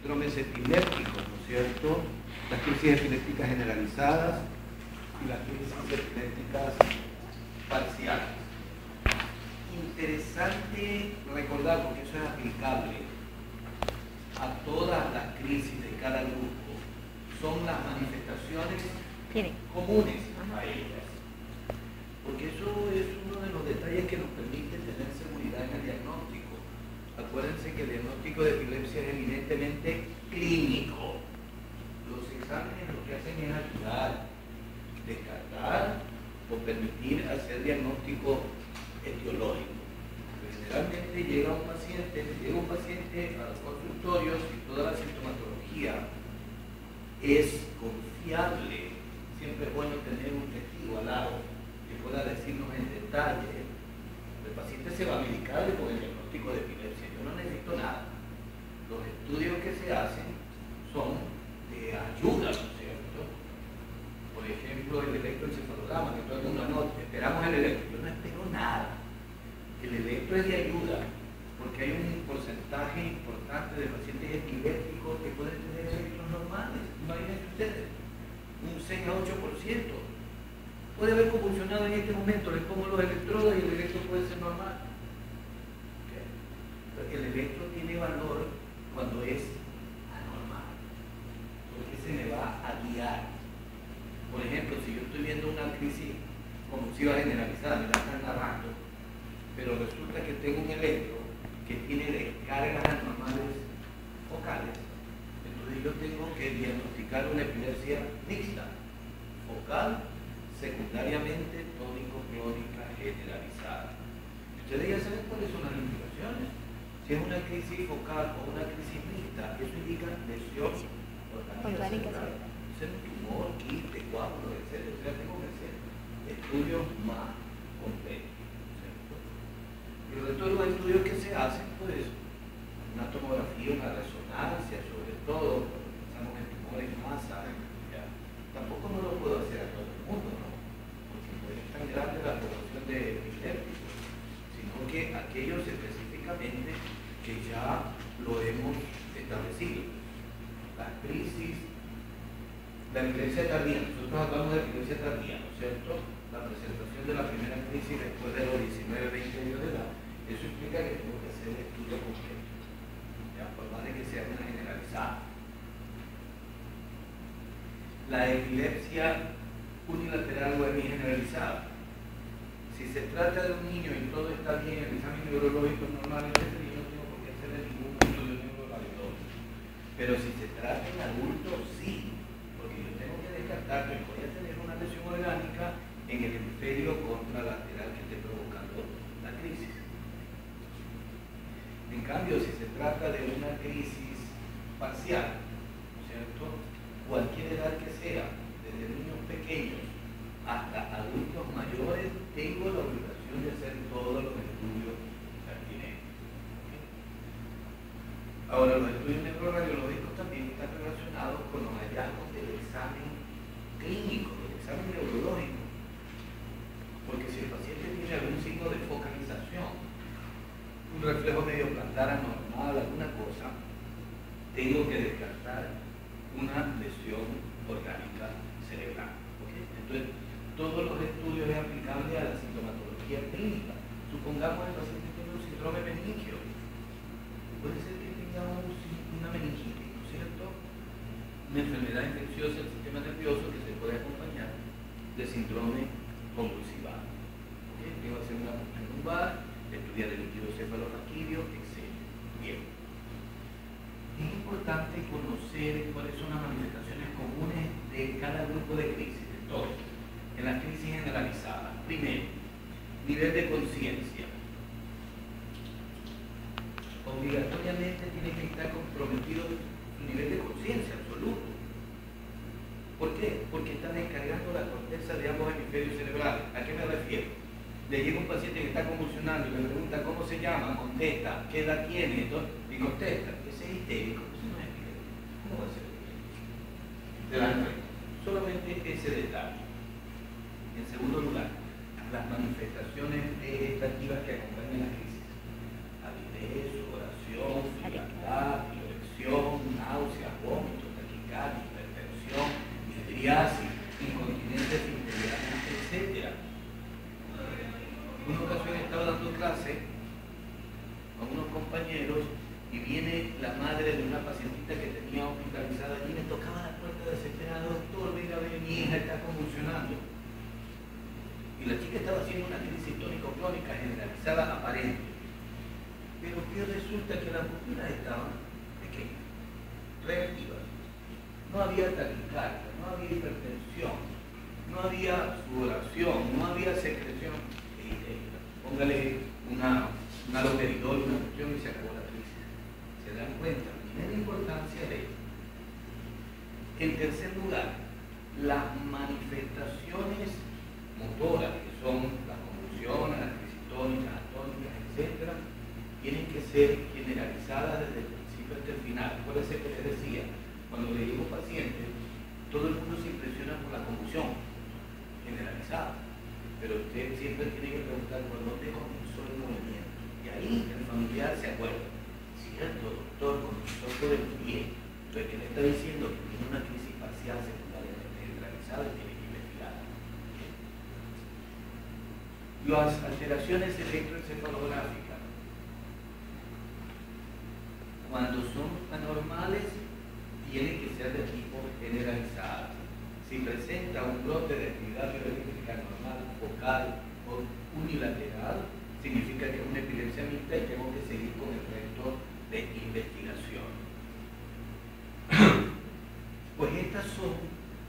síndromes epilépticos, ¿no es cierto? Las crisis epilépticas generalizadas y las crisis epilépticas parciales. Interesante recordar, porque eso es aplicable a todas las crisis de cada grupo, son las manifestaciones comunes a ellas. Porque eso es uno de los detalles que nos permite tener seguridad en el diagnóstico. Acuérdense que el diagnóstico de epilepsia es evidentemente clínico. Los exámenes lo que hacen es ayudar, descartar o permitir hacer diagnóstico etiológico. Generalmente llega un paciente a los consultorios y toda la sintomatología es confiable. Siempre es bueno tener un testigo al lado que pueda decirnos en detalle. El paciente se va a medicar con el diagnóstico de epilepsia. Yo no necesito nada. Los estudios que se hacen son de ayuda, ¿no es cierto? Por ejemplo, el electroencefalograma, que todo el mundo anota. Esperamos el electro. Yo no espero nada. El electro es de ayuda, porque hay un porcentaje importante de pacientes epilépticos que pueden tener electros normales. Imagínense ustedes, un 6 a 8%. Puede haber convulsionado en este momento, le pongo los electrodos y el electro puede ser normal. ¿Okay? El electro tiene valor cuando es anormal, porque se me va a guiar. Por ejemplo, si yo estoy viendo una crisis convulsiva generalizada, me la están narrando, pero resulta que tengo un electro que tiene descargas anormales focales, entonces yo tengo que diagnosticar una epilepsia mixta, focal, secundariamente tónico-clónica generalizada. Ustedes ya saben cuáles son las indicaciones. Si es una crisis focal o una crisis mixta, eso indica lesión orgánica cerebral. Es un tumor, quiste, coágulo, etc. O sea, tengo que hacer estudios más completos. Pero de todos los estudios que se hacen, pues, una tomografía, una resonancia, sobre todo, cuando pensamos en tumores en masa, ya, tampoco no lo puedo hacer a todo el mundo, ¿no? Porque pues, es tan grande la población de epilépticos, sino que aquellos específicamente que ya lo hemos establecido. Las crisis, la epilepsia tardía, nosotros hablamos de epilepsia tardía, ¿no es cierto? La presentación de la primera crisis después de los 19-20 años de edad. Eso implica que tengo que hacer el estudio completo, ya, por más de que sea una generalizada. La epilepsia unilateral o hemigeneralizada. Si se trata de un niño y todo está bien, el examen neurológico es normal, etc., yo no tengo por qué hacerle ningún estudio neuroradiológico. Pero si se trata de adultos, sí, porque yo tengo que descartar que voy a tener una lesión orgánica en el hemisferio contralateral que esté provocando la crisis. En cambio, si se trata de una crisis parcial, ¿no es cierto? Cualquier edad que sea, desde niños pequeños hasta adultos mayores, tengo la obligación de hacer todos los estudios pertinentes. ¿Okay? Ahora, los estudios neuroradiológicos también están relacionados con los hallazgos del examen clínico, del examen neurológico. Porque si el paciente tiene algún signo de focalización, un reflejo medio plantar anormal, alguna cosa, tengo que descartar una lesión orgánica cerebral. ¿Okay? Entonces, todos los estudios es aplicable a la sintomatología clínica. Supongamos que el paciente tiene un síndrome meningio. Puede ser que tenga una meningitis, ¿no es cierto? Una enfermedad infecciosa del sistema nervioso que se puede acompañar de síndrome convulsival. ¿Okay? Tengo que hacer una punción lumbar, estudiar el líquido cefalorraquídeo, etc. Bien. Es importante conocer cuáles son las manifestaciones comunes de cada grupo de crisis, de todos. En las crisis generalizadas, primero, nivel de conciencia. Obligatoriamente tiene que estar comprometido su nivel de conciencia absoluto. ¿Por qué? Porque está descargando la corteza de ambos hemisferios cerebrales. ¿A qué me refiero? Le llega un paciente que está convulsionando y le pregunta cómo se llama, contesta, qué edad tiene, y contesta, ese es histérico, ese no es epiléptico. ¿Cómo va a ser epiléptico? Solamente ese detalle. En segundo lugar, las manifestaciones vegetativas que acompañan la crisis. Avidez, sudoración, frialdad, erección, náusea, psoriasis, incontinencia integrales, etc. Una ocasión estaba dando clase a unos compañeros y viene la madre de una pacientita que tenía hospitalizada allí y me tocaba la puerta desesperada: doctor, venga a ver, mi hija está convulsionando. Y la chica estaba haciendo una crisis tónico-clónica generalizada aparente. Pero que resulta que las pupilas estaban pequeñas, reactivas. No había taquicardia, no había hipertensión, no había sudoración, no había secreción. Póngale una loperidol, una cuestión y se acabó la crisis. ¿Se dan cuenta? Miren la importancia de esto. En tercer lugar, las manifestaciones motoras, que son las convulsiones, las crisis tónicas, atónicas, etc., tienen que ser generalizadas desde el principio hasta el final. Acuérdense que les decía, cuando le digo paciente, todo el mundo se impresiona por la convulsión generalizada, pero usted siempre tiene que preguntar por dónde comenzó el movimiento. Y ahí el familiar se acuerda: cierto, doctor, comenzó por el pie. Entonces, que le está diciendo que tiene una crisis parcial secundariamente generalizada y tiene que investigar. Las alteraciones electroencefalográficas, cuando son anormales, tienen que ser de tipo generalizado. Si presenta un brote de actividad bioeléctrica normal, focal o unilateral, significa que es una epilepsia mixta y tengo que seguir con el resto de investigación. Pues estas son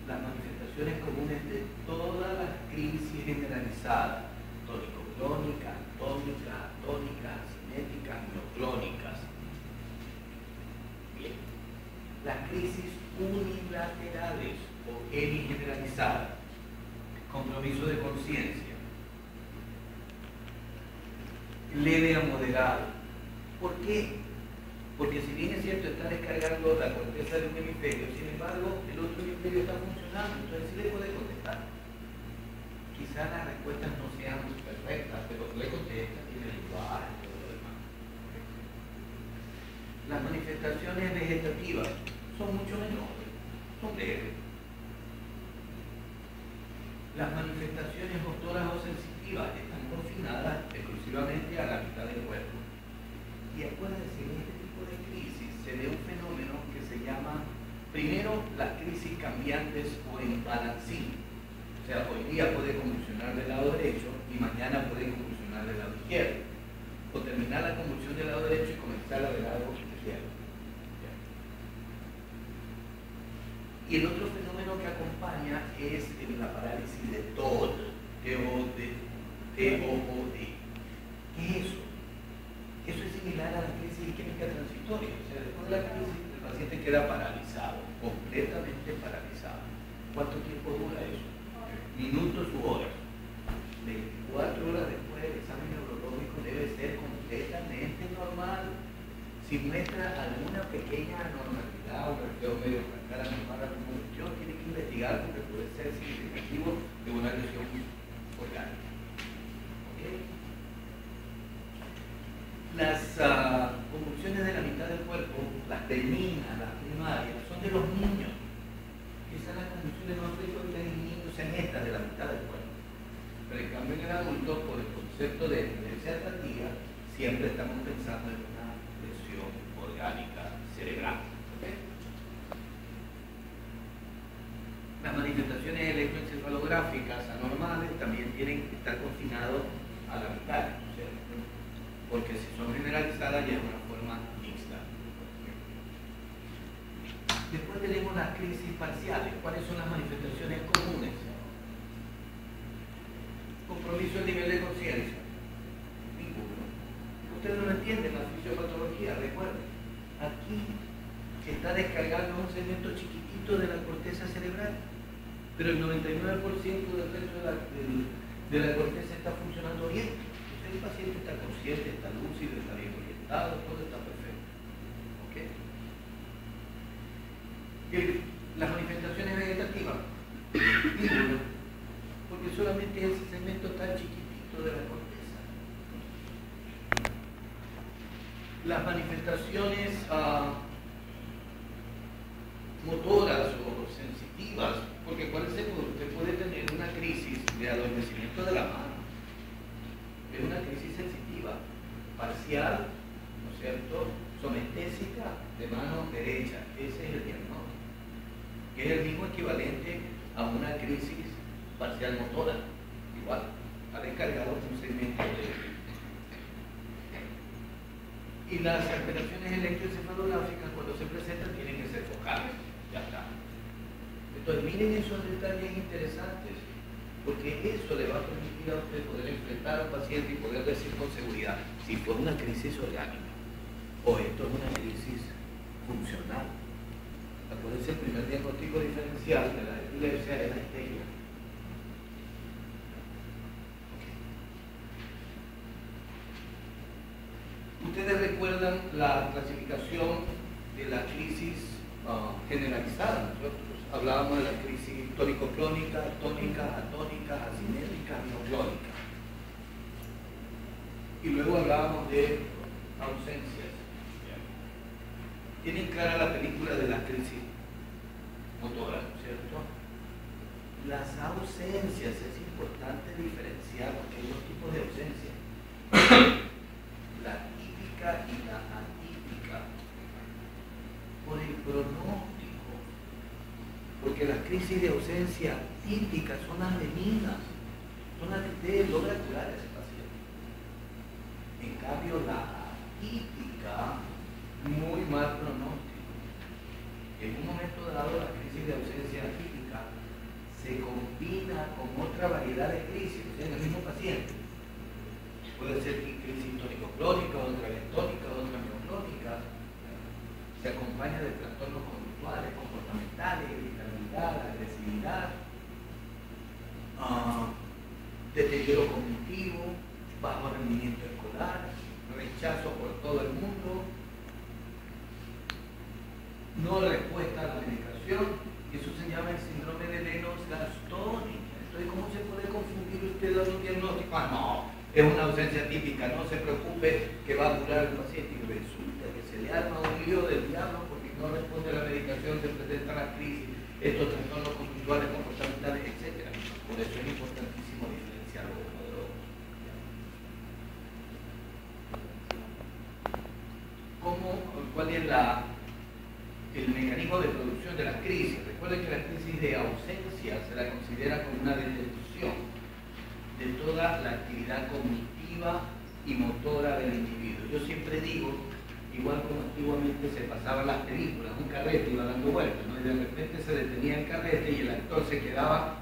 las manifestaciones comunes de todas las crisis generalizadas: tónico-clónica, atónica, cinéticas, mioclónicas. Bien. Las crisis unilaterales o hemigeneralizadas, compromiso de conciencia, leve a moderado. ¿Por qué? Porque si bien es cierto, está descargando la corteza de un hemisferio, sin embargo, el otro hemisferio está funcionando, entonces sí le puede contestar. Quizás las respuestas no sean perfectas, pero le contesta, tiene el lenguaje y todo lo demás. Las manifestaciones vegetativas son mucho menores, son leves. Las manifestaciones motoras o sensitivas están confinadas exclusivamente a la mitad del cuerpo. Y acuérdense, en este tipo de crisis se ve un fenómeno que se llama, primero, las crisis cambiantes o en balancín. O sea, hoy día puede convulsionar del lado derecho y mañana puede convulsionar del lado izquierdo. O terminar la convulsión del lado derecho y comenzar la del lado izquierdo. Y el otro fenómeno que acompaña es la parálisis de TOD, T-O-D. ¿Qué es eso? Eso es similar a la crisis isquémica transitoria. O sea, después de la crisis, el paciente queda paralizado, completamente paralizado. ¿Cuánto tiempo dura eso? Minutos u horas. 24 horas después del examen neurológico debe ser completamente normal. Si muestra alguna pequeña anormalidad o reflejo medio cara normal, alguna cuestión, tiene que investigar porque puede ser significativo de una lesión orgánica. ¿Okay? Las convulsiones de la mitad del cuerpo, las benignas, las primarias, son de los niños. Quizás las convulsiones más frecuentes en niños sean estas de la mitad del cuerpo. Pero en cambio en el adulto, por el concepto de epilepsia tardía, siempre estamos pensando en una lesión orgánica cerebral. ¿Okay? Las manifestaciones electroencefalográficas anormales también tienen que estar confinados a la mitad, ¿cierto? Porque si son generalizadas ya es una forma mixta. Después tenemos las crisis parciales. ¿Cuáles son las manifestaciones comunes? Compromiso del nivel de conciencia. Ninguno. Ustedes no entienden la fisiopatología, recuerden. Aquí está descargando un segmento chiquitito de la corteza cerebral, pero el 99% del resto de la corteza está funcionando bien. El paciente está consciente, está lúcido, está bien orientado, todo está perfecto. ¿Okay? Las manifestaciones vegetativas, ninguna, porque solamente ese segmento tan chiquitito de la corteza. Las manifestaciones motoras o sensitivas, porque está, de mano derecha, ese es el diagnóstico, que es el mismo equivalente a una crisis parcial motora, igual, ha descargado un segmento de... Y las alteraciones electroencefalográficas cuando se presentan tienen que ser focales, ya está. Entonces miren esos detalles interesantes, porque eso le va a permitir a usted poder enfrentar a un paciente y poder decir con seguridad si fue una crisis orgánica o esto es una crisis funcional. Acuérdense, el primer diagnóstico diferencial de la epilepsia es la histeria. Ustedes recuerdan la clasificación de la crisis generalizada. Nosotros hablábamos de la crisis tónico-clónica, tónica, atónica, asimétrica, neoclónica. Y luego hablábamos de ausencias. Tienen clara la película de la crisis motora, ¿no es cierto? Las ausencias, es importante diferenciar porque hay dos tipos de ausencias. La típica y la atípica. Por el pronóstico. Porque las crisis de ausencia típicas son las benignas, son las que usted logra curar a ese paciente. En cambio, la atípica, muy mal pronóstico. En un momento dado, la crisis de ausencia atípica se combina con otra variedad de crisis, o sea, en el mismo paciente. Puede ser crisis tónico-clónica, otra vez tónica, otra neoclónica. Se acompaña de trastornos conductuales, comportamentales, irritabilidad, agresividad, deterioro cognitivo, bajo rendimiento escolar, rechazo por todo el mundo, no respuesta a la medicación. Eso se llama el síndrome de Lennox-Gastaut. Entonces, ¿cómo se puede confundir usted dando un diagnóstico? Ah, no, es una ausencia típica, no se preocupe que va a curar el paciente. Y resulta que se le arma un lío del diablo porque no responde a la medicación, se presenta la crisis, estos trastornos conductuales, comportamentales, etc. Por eso es importantísimo diferenciarlo uno de otro. ¿Cuál es el mecanismo de producción de la crisis? Recuerden que la crisis de ausencia se la considera como una detención de toda la actividad cognitiva y motora del individuo. Yo siempre digo, igual como antiguamente se pasaban las películas, un carrete iba dando vueltas, ¿no? Y de repente se detenía el carrete y el actor se quedaba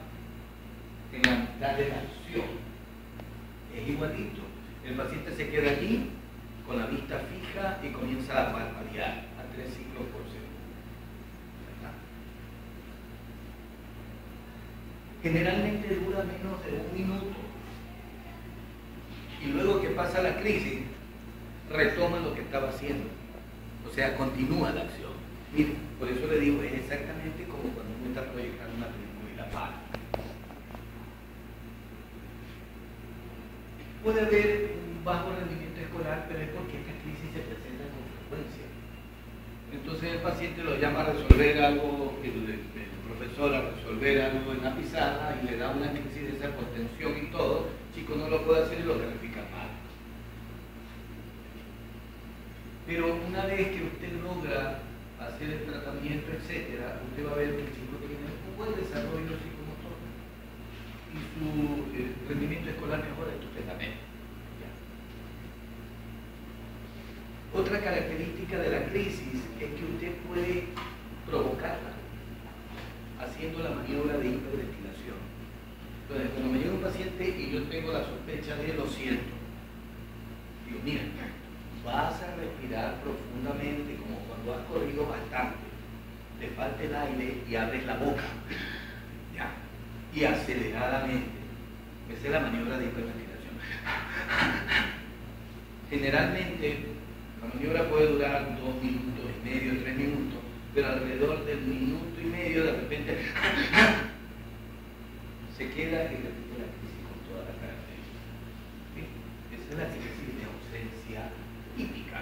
en la mitad de la acción. Es igualito. El paciente se queda allí con la vista fija y comienza a parpadear a 3 ciclos por segundo. Generalmente dura menos de 1 minuto. Y luego que pasa la crisis, retoma lo que estaba haciendo. O sea, continúa la acción. Miren, por eso le digo, es exactamente como cuando uno está proyectando una película y la para. Puede haber un bajo rendimiento escolar, pero es porque esta crisis se presenta con frecuencia. Entonces el paciente lo llama a resolver algo, el profesor a resolver algo en la pizarra y le da una crisis de esa por tensión y todo. El chico no lo puede hacer y lo califica mal. Pero una vez que usted logra hacer el tratamiento, etcétera, usted va a ver que el chico tiene un buen desarrollo psicomotor y su rendimiento escolar mejora estupendamente. Otra característica de la crisis es que usted puede provocarla haciendo la maniobra de hiperventilación. Entonces, cuando me llega un paciente y yo tengo la sospecha de lo siento, digo, mira, vas a respirar profundamente como cuando has corrido bastante, te falta el aire y abres la boca, ¿ya? Y aceleradamente. Esa es la maniobra de hiperventilación. Generalmente, la maniobra puede durar 2 minutos y medio, 3 minutos, pero alrededor del minuto y medio de repente se queda y repite la crisis con toda la característica. ¿Sí? Esa es la crisis de ausencia típica.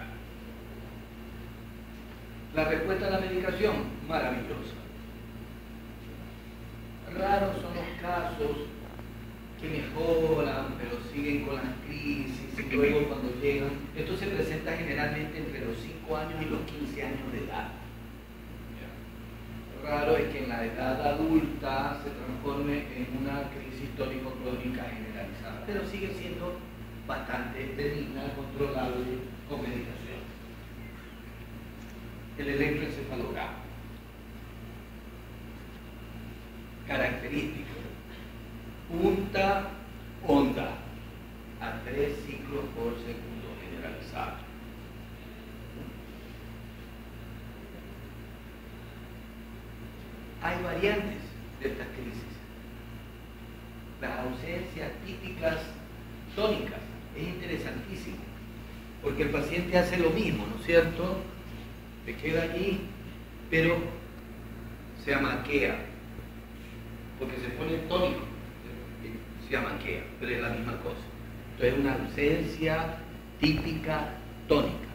La respuesta a la medicación, maravillosa. Raros son los casos que mejoran, pero siguen con las crisis, y luego cuando llegan, esto se presenta generalmente entre los 5 años y los 15 años de edad. Lo raro es que en la edad adulta se transforme en una crisis tónico-crónica generalizada, pero sigue siendo bastante benigna, controlable con medicación. El electroencefalograma. Características. Punta onda a 3 ciclos por segundo generalizado. Hay variantes de estas crisis. Las ausencias típicas tónicas es interesantísimo, porque el paciente hace lo mismo, ¿no es cierto? Se queda allí, pero se amaquea, porque se pone tónico, se amaquea, pero es la misma cosa. Entonces, una ausencia típica tónica.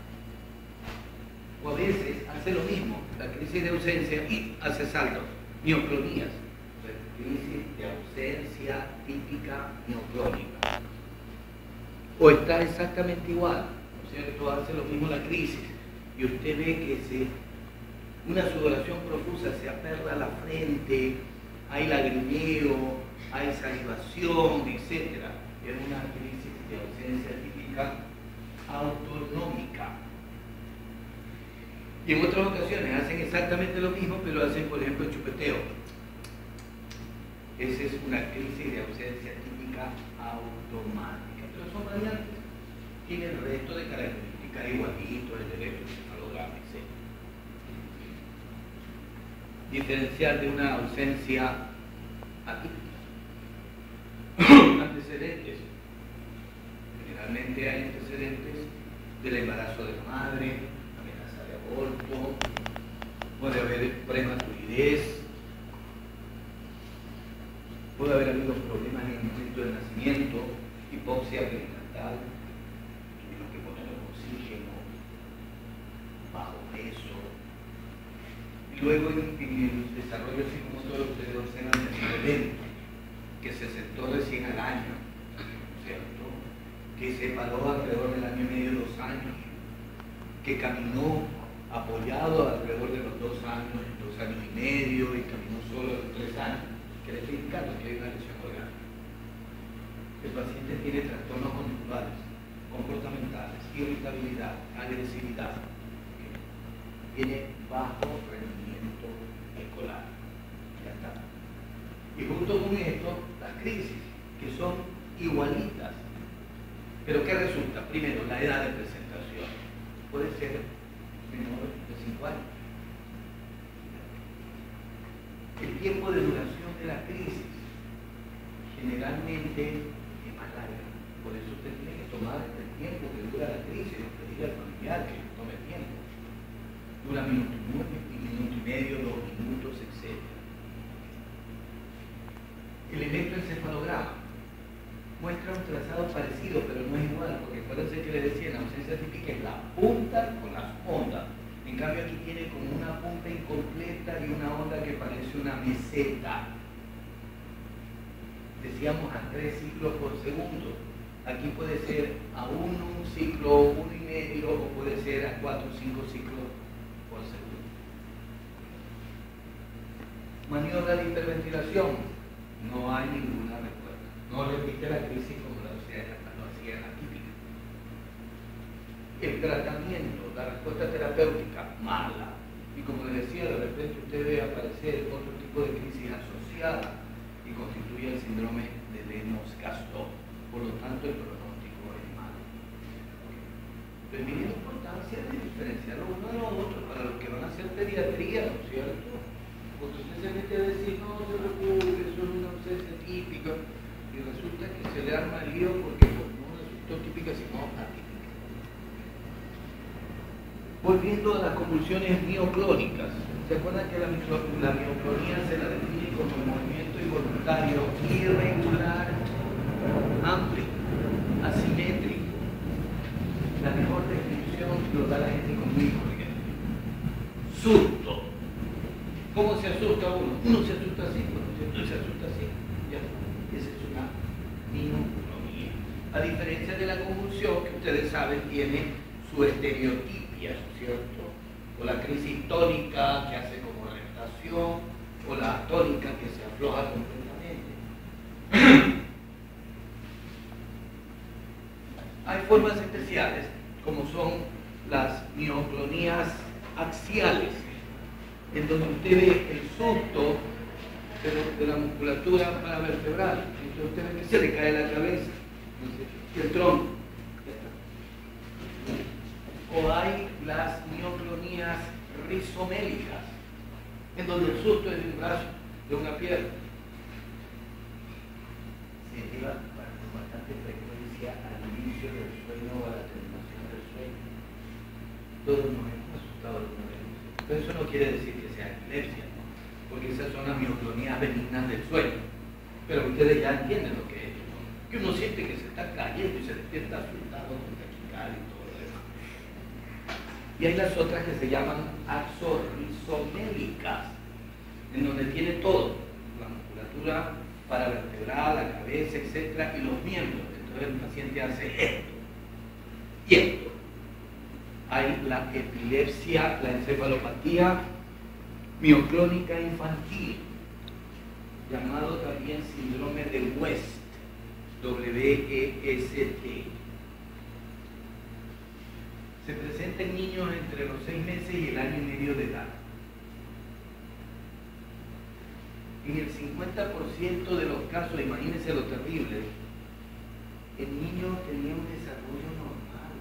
O a veces hace lo mismo, la crisis de ausencia y hace saltos, mioclonías. Crisis de ausencia típica mioclónica. O está exactamente igual, ¿no es cierto? Hace lo mismo la crisis y usted ve que una sudoración profusa, se aperla la frente, hay lagrimeo, hay salivación, etc. Es una crisis de ausencia típica autonómica. Y en otras ocasiones hacen exactamente lo mismo, pero hacen, por ejemplo, chupeteo. Esa es una crisis de ausencia típica automática. Pero son variantes. Tiene el resto de características igualitos, el electroencefalograma, etc. Diferenciar de una ausencia atípica. Antecedentes. Generalmente hay antecedentes del embarazo de la madre, amenaza de aborto, puede haber prematuridez, puede haber habido problemas en el momento del nacimiento, hipoxia perinatal, tuvieron que poner oxígeno, bajo peso. Y luego en el desarrollo psicomotor ustedes observan el evento que se sentó recién al año, ¿cierto? Que se paró alrededor del año y medio, 2 años, que caminó apoyado alrededor de los 2 años, 2 años y medio, y caminó solo a los 3 años, que le estoy indicando que hay una lesión orgánica. El paciente tiene trastornos conductuales, comportamentales, irritabilidad, agresividad, tiene bajo rendimiento escolar. Ya está. Y junto con esto, las crisis, que son igualitas. Pero ¿qué resulta? Primero, la edad de presentación. Puede ser menor de 5 años. El tiempo de duración de la crisis generalmente es más larga. Por eso usted tiene que tomar el tiempo que dura la crisis, no pedirle al familiar que tome tiempo. Dura minuto y medio, 2 minutos, etc. El electroencefalograma muestra un trazado parecido, pero no es igual, porque acuérdense que les decía, la ausencia típica es la punta con las ondas. En cambio aquí tiene como una punta incompleta y una onda que parece una meseta. Decíamos a 3 ciclos por segundo. Aquí puede ser a 1 ciclo, 1 y medio, o puede ser a 4 o 5 ciclos por segundo. Maniobra de hiperventilación. No hay ninguna respuesta. No repite la crisis como lo hacía la típica. El tratamiento, la respuesta terapéutica, mala. Y como les decía, de repente usted ve aparecer otro tipo de crisis asociada y constituye el síndrome de Lennox-Gastaut. Por lo tanto, el pronóstico es malo. Pero miren la importancia de diferenciar lo uno de lo otro para los que van a hacer pediatría, ¿no es cierto? Porque usted se mete a decir, no se preocupe, eso es una ausencia típica, y resulta que se le arma el lío porque no resultó típica, sino atípica. Volviendo a las convulsiones mioclónicas, ¿se acuerdan que la mioclonía se la define como el movimiento involuntario irregular, amplio, asimétrico? La mejor descripción lo da la gente conmigo, por ejemplo. Susto. ¿Cómo se asusta uno? Uno se asusta así, se asusta así. Ya. Esa es una mioclonía. A diferencia de la convulsión, que ustedes saben tiene su estereotipia, ¿cierto? O la crisis tónica que hace como relajación, o la tónica que se afloja completamente. Hay formas especiales, como son las mioclonías axiales, en donde usted ve el surto de la musculatura paravertebral. Entonces usted ve que se le cae la cabeza y el tronco. O hay las mioclonías rizomélicas, en donde el surto es de un brazo, de una pierna. Se lleva con bastante frecuencia al inicio del sueño o a la terminación del sueño. Todos nos hemos asustado alguna vez. Pero eso no quiere decir que sea epilepsia, ¿no? Porque esas son las mioclonías benignas del sueño. Pero ustedes ya entienden lo que es, ¿no? Que uno siente que se está cayendo y se despierta asustado con taquicardia y todo lo demás. Y hay las otras que se llaman axorrizomélicas, en donde tiene todo, la musculatura paravertebral, la cabeza, etcétera, y los miembros. Entonces el paciente hace esto y esto. Hay la epilepsia, la encefalopatía mioclónica infantil, llamado también síndrome de West, W-E-S-T. Se presenta en niños entre los 6 meses y el año y medio de edad. En el 50% de los casos, imagínense lo terrible, el niño tenía un desarrollo normal.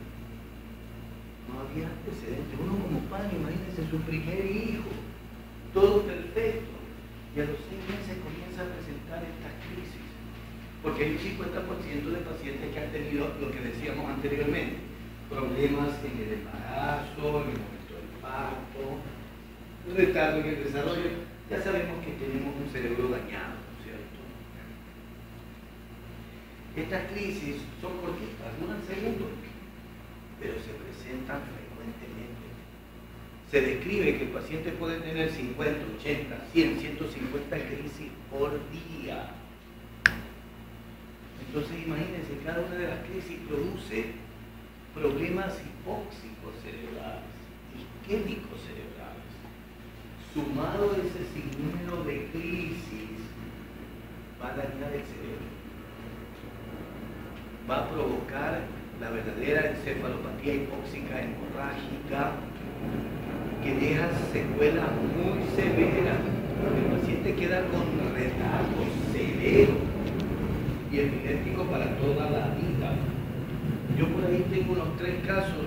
No había antecedentes. Uno como padre, imagínense su primer hijo, todo perfecto. Y a los 6 meses comienza a presentar estas crisis. Porque hay un 50% de pacientes que han tenido lo que decíamos anteriormente, problemas en el embarazo, en el momento del parto, retardo en el desarrollo. Ya sabemos que tenemos un cerebro dañado, ¿no es cierto? Estas crisis son cortitas, duran segundos, pero se presentan frecuentemente. Se describe que el paciente puede tener 50, 80, 100, 150 crisis por día. Entonces imagínense, cada una de las crisis produce problemas hipóxicos cerebrales, isquémicos cerebrales. Sumado a ese sinnúmero de crisis, va a dañar el cerebro. Va a provocar la verdadera encefalopatía hipóxica hemorrágica, que deja secuelas muy severas. El paciente queda con retardo severo y epiléptico para toda la vida. Yo por ahí tengo unos 3 casos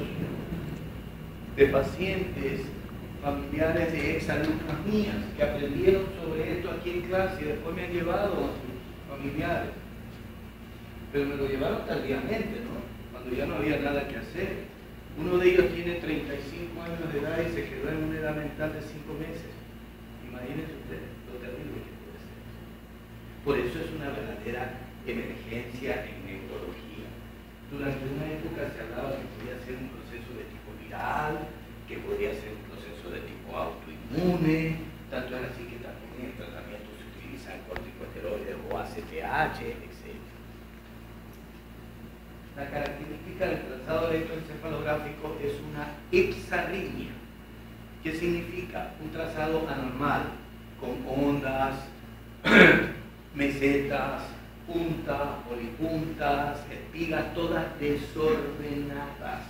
de pacientes familiares de exalumnas mías que aprendieron sobre esto aquí en clase y después me han llevado a sus familiares. Pero me lo llevaron tardíamente, ¿no? Cuando ya no había nada que hacer. Uno de ellos tiene 35 años de edad y se quedó en una edad mental de 5 meses. Imagínense ustedes lo terrible que puede ser. Por eso es una verdadera emergencia en neurología. Durante una época se hablaba que podía ser un proceso de tipo viral, que podría ser un proceso de tipo autoinmune, tanto es así que también en tratamiento se utilizan corticosteroides o ACTH, etc. La característica del trazado electroencefalográfico es una ipsarritmia. ¿Qué significa? Un trazado anormal, con ondas, mesetas, puntas, polipuntas, espigas, todas desordenadas.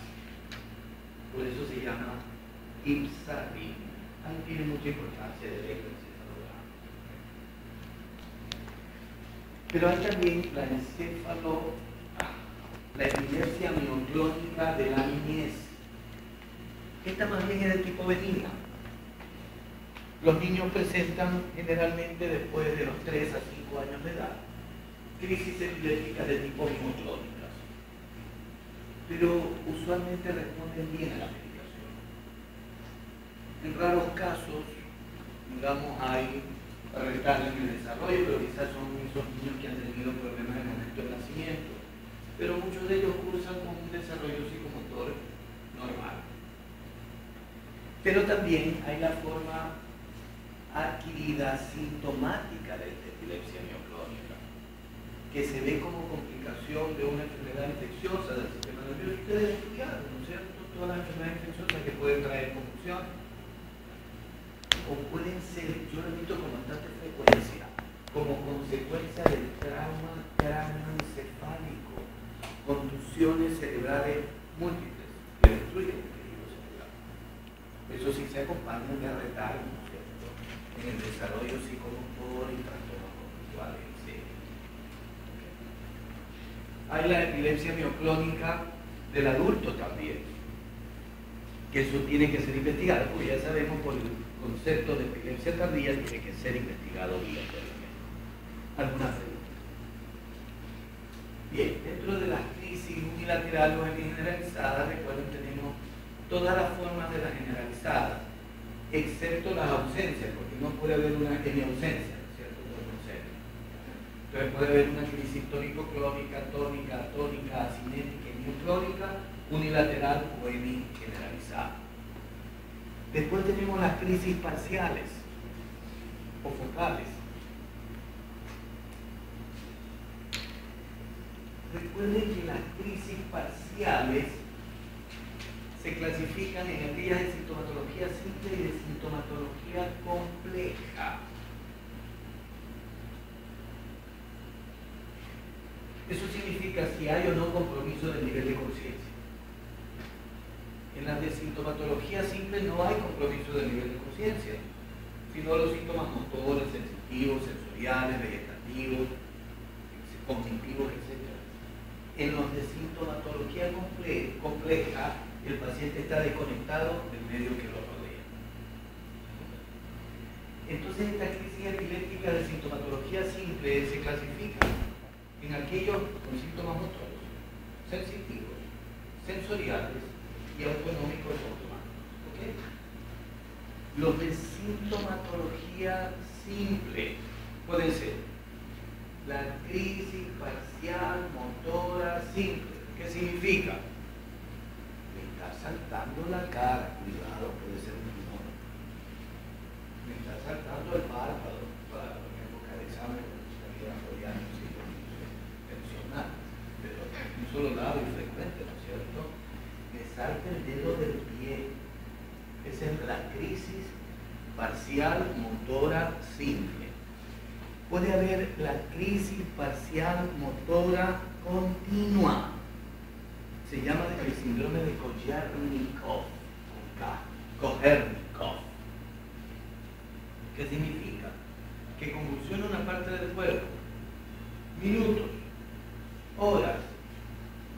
Por eso se llama ipsarritmia. Ahí tiene mucha importancia el electroencefalograma. Pero hay también la epilepsia mioclónica de la niñez. Esta más bien es de tipo benigna. Los niños presentan generalmente después de los 3 a 5 años de edad crisis epilépticas de tipo mioclónicas, pero usualmente responden bien a la medicación. En raros casos, digamos, hay retardo en el desarrollo, pero quizás son esos niños que han tenido problemas en el momento del nacimiento, pero muchos de ellos cursan con un desarrollo psicomotor normal. Pero también hay la forma adquirida sintomática de esta epilepsia mioclónica, que que se ve como complicación de una enfermedad infecciosa del sistema nervioso. Ustedes estudiaron, ¿no es cierto? Todas las enfermedades infecciosas que pueden traer confusión. O pueden ser, yo lo he visto con bastante frecuencia, como consecuencia del trauma cráneoencefálico, contusiones cerebrales múltiples que destruyen el tejido cerebral. Eso sí se acompaña de retardo, ¿no es cierto?, en el desarrollo psicomotor y trastornos conductuales, etc. Hay la epilepsia mioclónica del adulto también, que eso tiene que ser investigado, porque ya sabemos por el concepto de epilepsia tardía tiene que ser investigado obligatoriamente. ¿Alguna pregunta? Bien, dentro de las crisis unilaterales o generalizadas, recuerden, tenemos todas las formas de las generalizadas, excepto las ausencias, porque no puede haber una hemiausencia, ¿no es cierto? Por concepto. Entonces puede haber una crisis tónico-clónica, tónica, atónica, acinética y mioclónica, unilateral o hemigeneralizada. Después tenemos las crisis parciales o focales. Recuerden que las crisis parciales se clasifican en aquellas de sintomatología simple y de sintomatología compleja. Eso significa si hay o no compromiso del nivel de conciencia. En las de sintomatología simple no hay compromiso del nivel de conciencia, sino los síntomas motores, sensitivos, sensoriales, vegetativos, cognitivos, etc. En los de sintomatología compleja, el paciente está desconectado del medio que lo rodea. Entonces, esta crisis epiléptica de sintomatología simple se clasifica en aquellos con síntomas motores, sensitivos, sensoriales y autonómicos automáticos. ¿Okay? Los de sintomatología simple pueden ser la crisis parcial motora simple. ¿Qué significa? Me está saltando la cara, cuidado, puede ser un tumor. Me está saltando el párpado, para la época de examen de salida freudiana, personal, pero un solo lado y frecuente, ¿no es cierto? Me salta el dedo del pie. Esa es la crisis parcial motora simple. Puede haber la crisis parcial motora continua. Se llama el síndrome de Kochernikov. Kochernikov. ¿Qué significa? Que convulsiona una parte del cuerpo. Minutos, horas,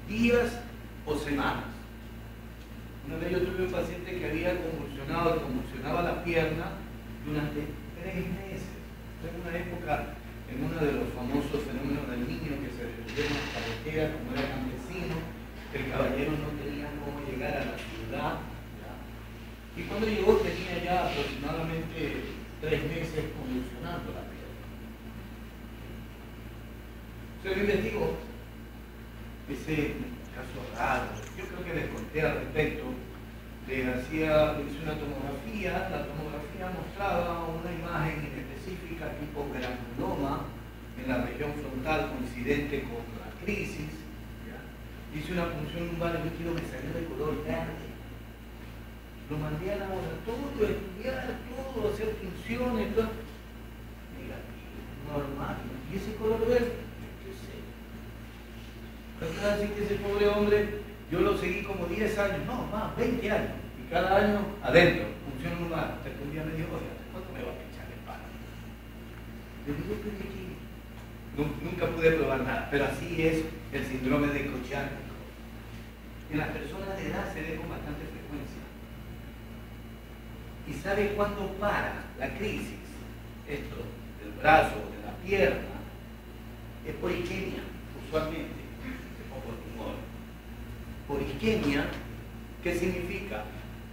días o semanas. Una vez yo tuve un paciente que había convulsionaba la pierna durante 3 meses. Fue en una época, en uno de los famosos fenómenos del niño que se destruyó en la carretera, como era campesino, el caballero no tenía cómo llegar a la ciudad, ¿ya? Y cuando llegó tenía ya aproximadamente 3 meses convulsionando la pierna. Se lo investigó. Ese caso raro, yo creo que les conté al respecto, le hice una tomografía, la tomografía mostraba una imagen específica tipo granuloma en la región frontal coincidente con la crisis, ¿ya? Hice una punción lumbar y líquido me salió de color verde. Lo mandé al laboratorio a estudiar todo, a hacer funciones, todo. Negativo, normal. ¿Y ese color verde? ¿Qué sé? ¿Verdad? Así que ese pobre hombre, yo lo seguí como 10 años, no, más, 20 años. Y cada año adentro, función lumbar. Hasta que un día me dijo, oiga, ¿cuánto me va a pinchar el palo? Le digo que de aquí. Nunca pude probar nada, pero así es el síndrome de Kochernikov. En las personas de edad se ve con bastante frecuencia. ¿Y sabe cuándo para la crisis? Esto, del brazo o de la pierna, es por isquemia, usualmente, o por tumor. Por isquemia, ¿qué significa?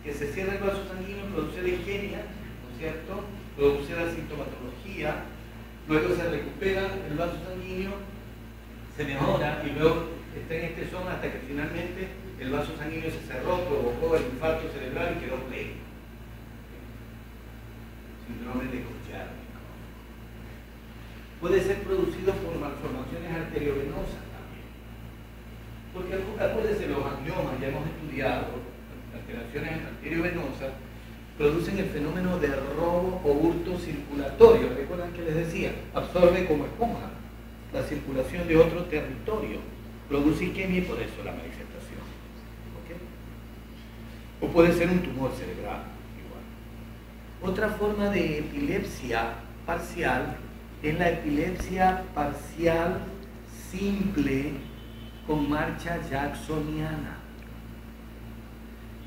Que se cierra el vaso sanguíneo, produce la isquemia, ¿no es cierto? Produce la sintomatología, luego se recupera el vaso sanguíneo, se mejora y luego está en este zona hasta que finalmente el vaso sanguíneo se cerró, provocó el infarto cerebral y quedó pleco. Síndrome de Kochernikov. puede ser producido por malformaciones arteriovenosas también. Porque acuérdense, los angiomas, ya hemos estudiado, alteraciones arteriovenosas, producen el fenómeno de robo o hurto circulatorio. ¿Recuerdan que les decía? Absorbe como esponja la circulación de otro territorio. Produce isquemia y por eso la manifestación. ¿Okay? O puede ser un tumor cerebral. Igual. Otra forma de epilepsia parcial es la epilepsia parcial simple con marcha jacksoniana,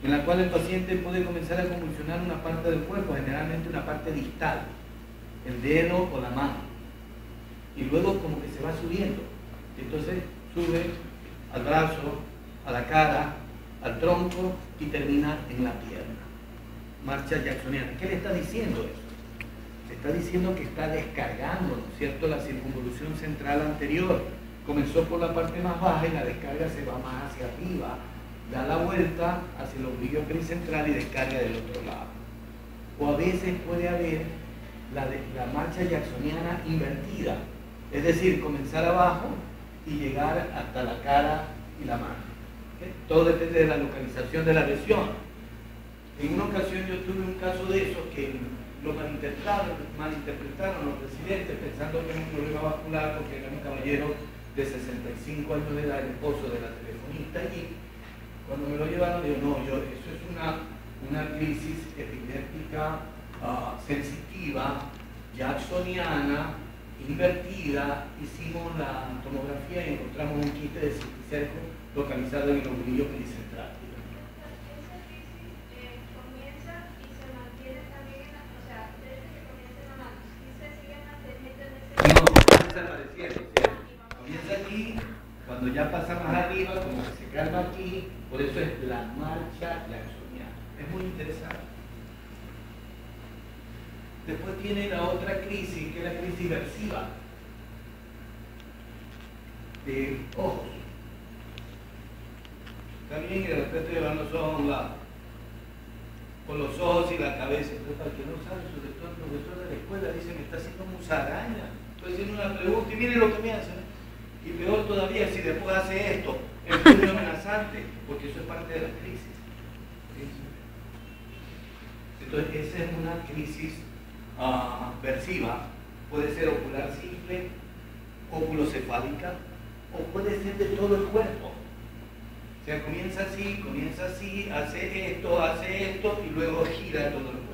en la cual el paciente puede comenzar a convulsionar una parte del cuerpo, generalmente una parte distal, el dedo o la mano, y luego como que se va subiendo. Entonces sube al brazo, a la cara, al tronco y termina en la pierna. Marcha jacksoniana. ¿Qué le está diciendo eso? Le está diciendo que está descargando, ¿no es cierto?, la circunvolución central anterior. Comenzó por la parte más baja y la descarga se va más hacia arriba, da la vuelta hacia el ombligo pericentral y descarga del otro lado. O a veces puede haber la marcha jacksoniana invertida, es decir, comenzar abajo y llegar hasta la cara y la mano. ¿Okay? Todo depende de la localización de la lesión. En una ocasión yo tuve un caso de esos que lo malinterpretaron los residentes pensando que era un problema vascular porque era un caballero de 65 años de edad, el esposo de la telefonista, y cuando me lo llevaron digo, no, eso es una crisis epiléptica sensitiva, jacksoniana, invertida. Hicimos la tomografía y encontramos un quiste de cisticerco localizado en el ombligo pericentral. Comienza aquí, cuando ya pasa más arriba, como que se calma aquí, por eso es la marcha jacksoniana. Es muy interesante. Después tiene la otra crisis, que es la crisis versiva de ojos. Está bien que de repente llevan los ojos a un lado, con los ojos y la cabeza. Entonces, para el que no sabe, el profesor de la escuela dice, me está haciendo musaraña. Estoy haciendo una pregunta y mire lo que me hace. Y peor todavía si después hace esto, es muy amenazante, porque eso es parte de la crisis. Entonces, esa es una crisis versiva. Puede ser ocular simple, oculocefálica, o puede ser de todo el cuerpo. O sea, comienza así, hace esto y luego gira todo el cuerpo.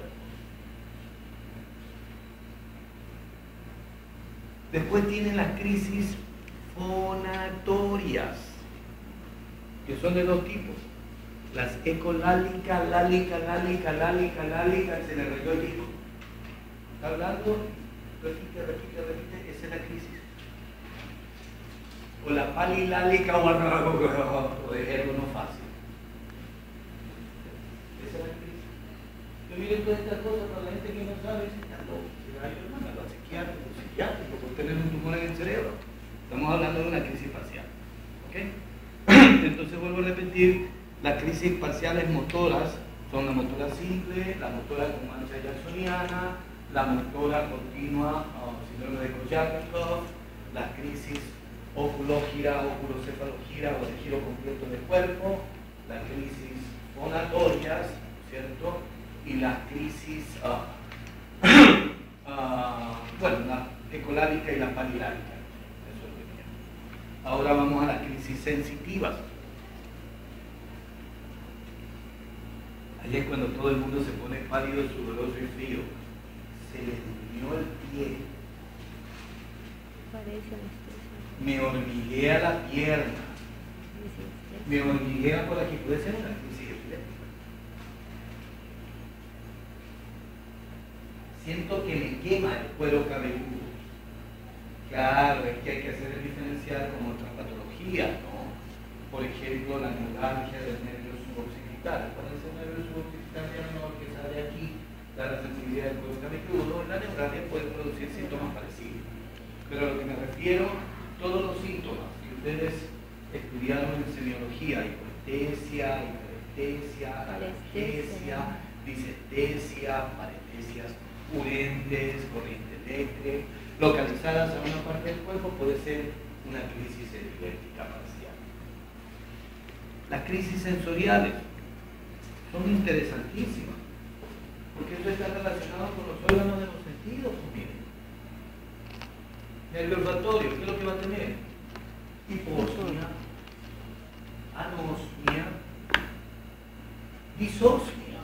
Después tienen las crisis fonatorias, que son de dos tipos. Las ecolálica, lálica, se le rayó el hijo. Está hablando, repite, esa es la crisis. O la palilálica o de algo no fácil. Esa es la crisis. Yo miren todas estas cosas para la gente que no sabe, si está loco, hermano, al psiquiátrico, por tener un tumor en el cerebro. Estamos hablando de una crisis parcial. ¿Okay? Entonces vuelvo a repetir, las crisis parciales motoras son la motora simple, la motora con mancha jacksoniana, la motora continua o síndrome de Koyáknikov, las crisis oculógira, oculocefalogira o de giro completo del cuerpo, las crisis fonatorias, ¿cierto? Y las crisis, la ecolálica y la palilálica. Eso es lo que quiero. Ahora vamos a las crisis sensitivas. Ahí es cuando todo el mundo se pone pálido, sudoroso y frío. Se le durmió el pie. Me hormiguea la pierna. Me hormiguea por aquí. Puede ser una crisis epiléptica. Siento que me quema el cuero cabelludo. Claro, es que hay que hacer el diferencial con otras patologías, ¿no? Por ejemplo, la neuralgia del nervio suboccipital. ¿Cuál es el nervio suboccipital menor que sale aquí? La sensibilidad del cuero cabelludo. La neuralgia puede producir síntomas parecidos. Pero a lo que me refiero, todos los síntomas que ustedes estudiaron en semiología, hipoestesia, hiperestesia, analgesia, disestesia, parestesias, urentes, corriente eléctrica, localizadas a una parte del cuerpo, puede ser una crisis epiléptica parcial. Las crisis sensoriales son interesantísimas, porque esto está relacionado con los órganos de los sentidos. Miren, el olfatorio, ¿qué es lo que va a tener? Hiposmia, anosmia, disosmia.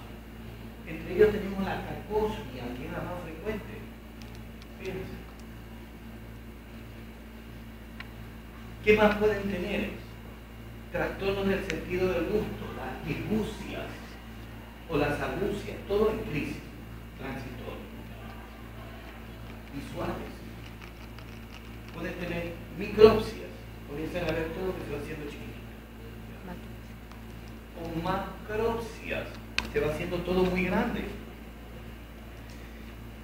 Entre ellos tenemos la cacosmia, que es la más frecuente. Fíjense. ¿Qué más pueden tener? Trastornos del sentido del gusto, las disgustias o las agucias, todo en crisis transitoria. Visuales. Pueden tener micropsias, comienzan a ver todo que se va haciendo chiquitito. O macropsias, se va haciendo todo muy grande.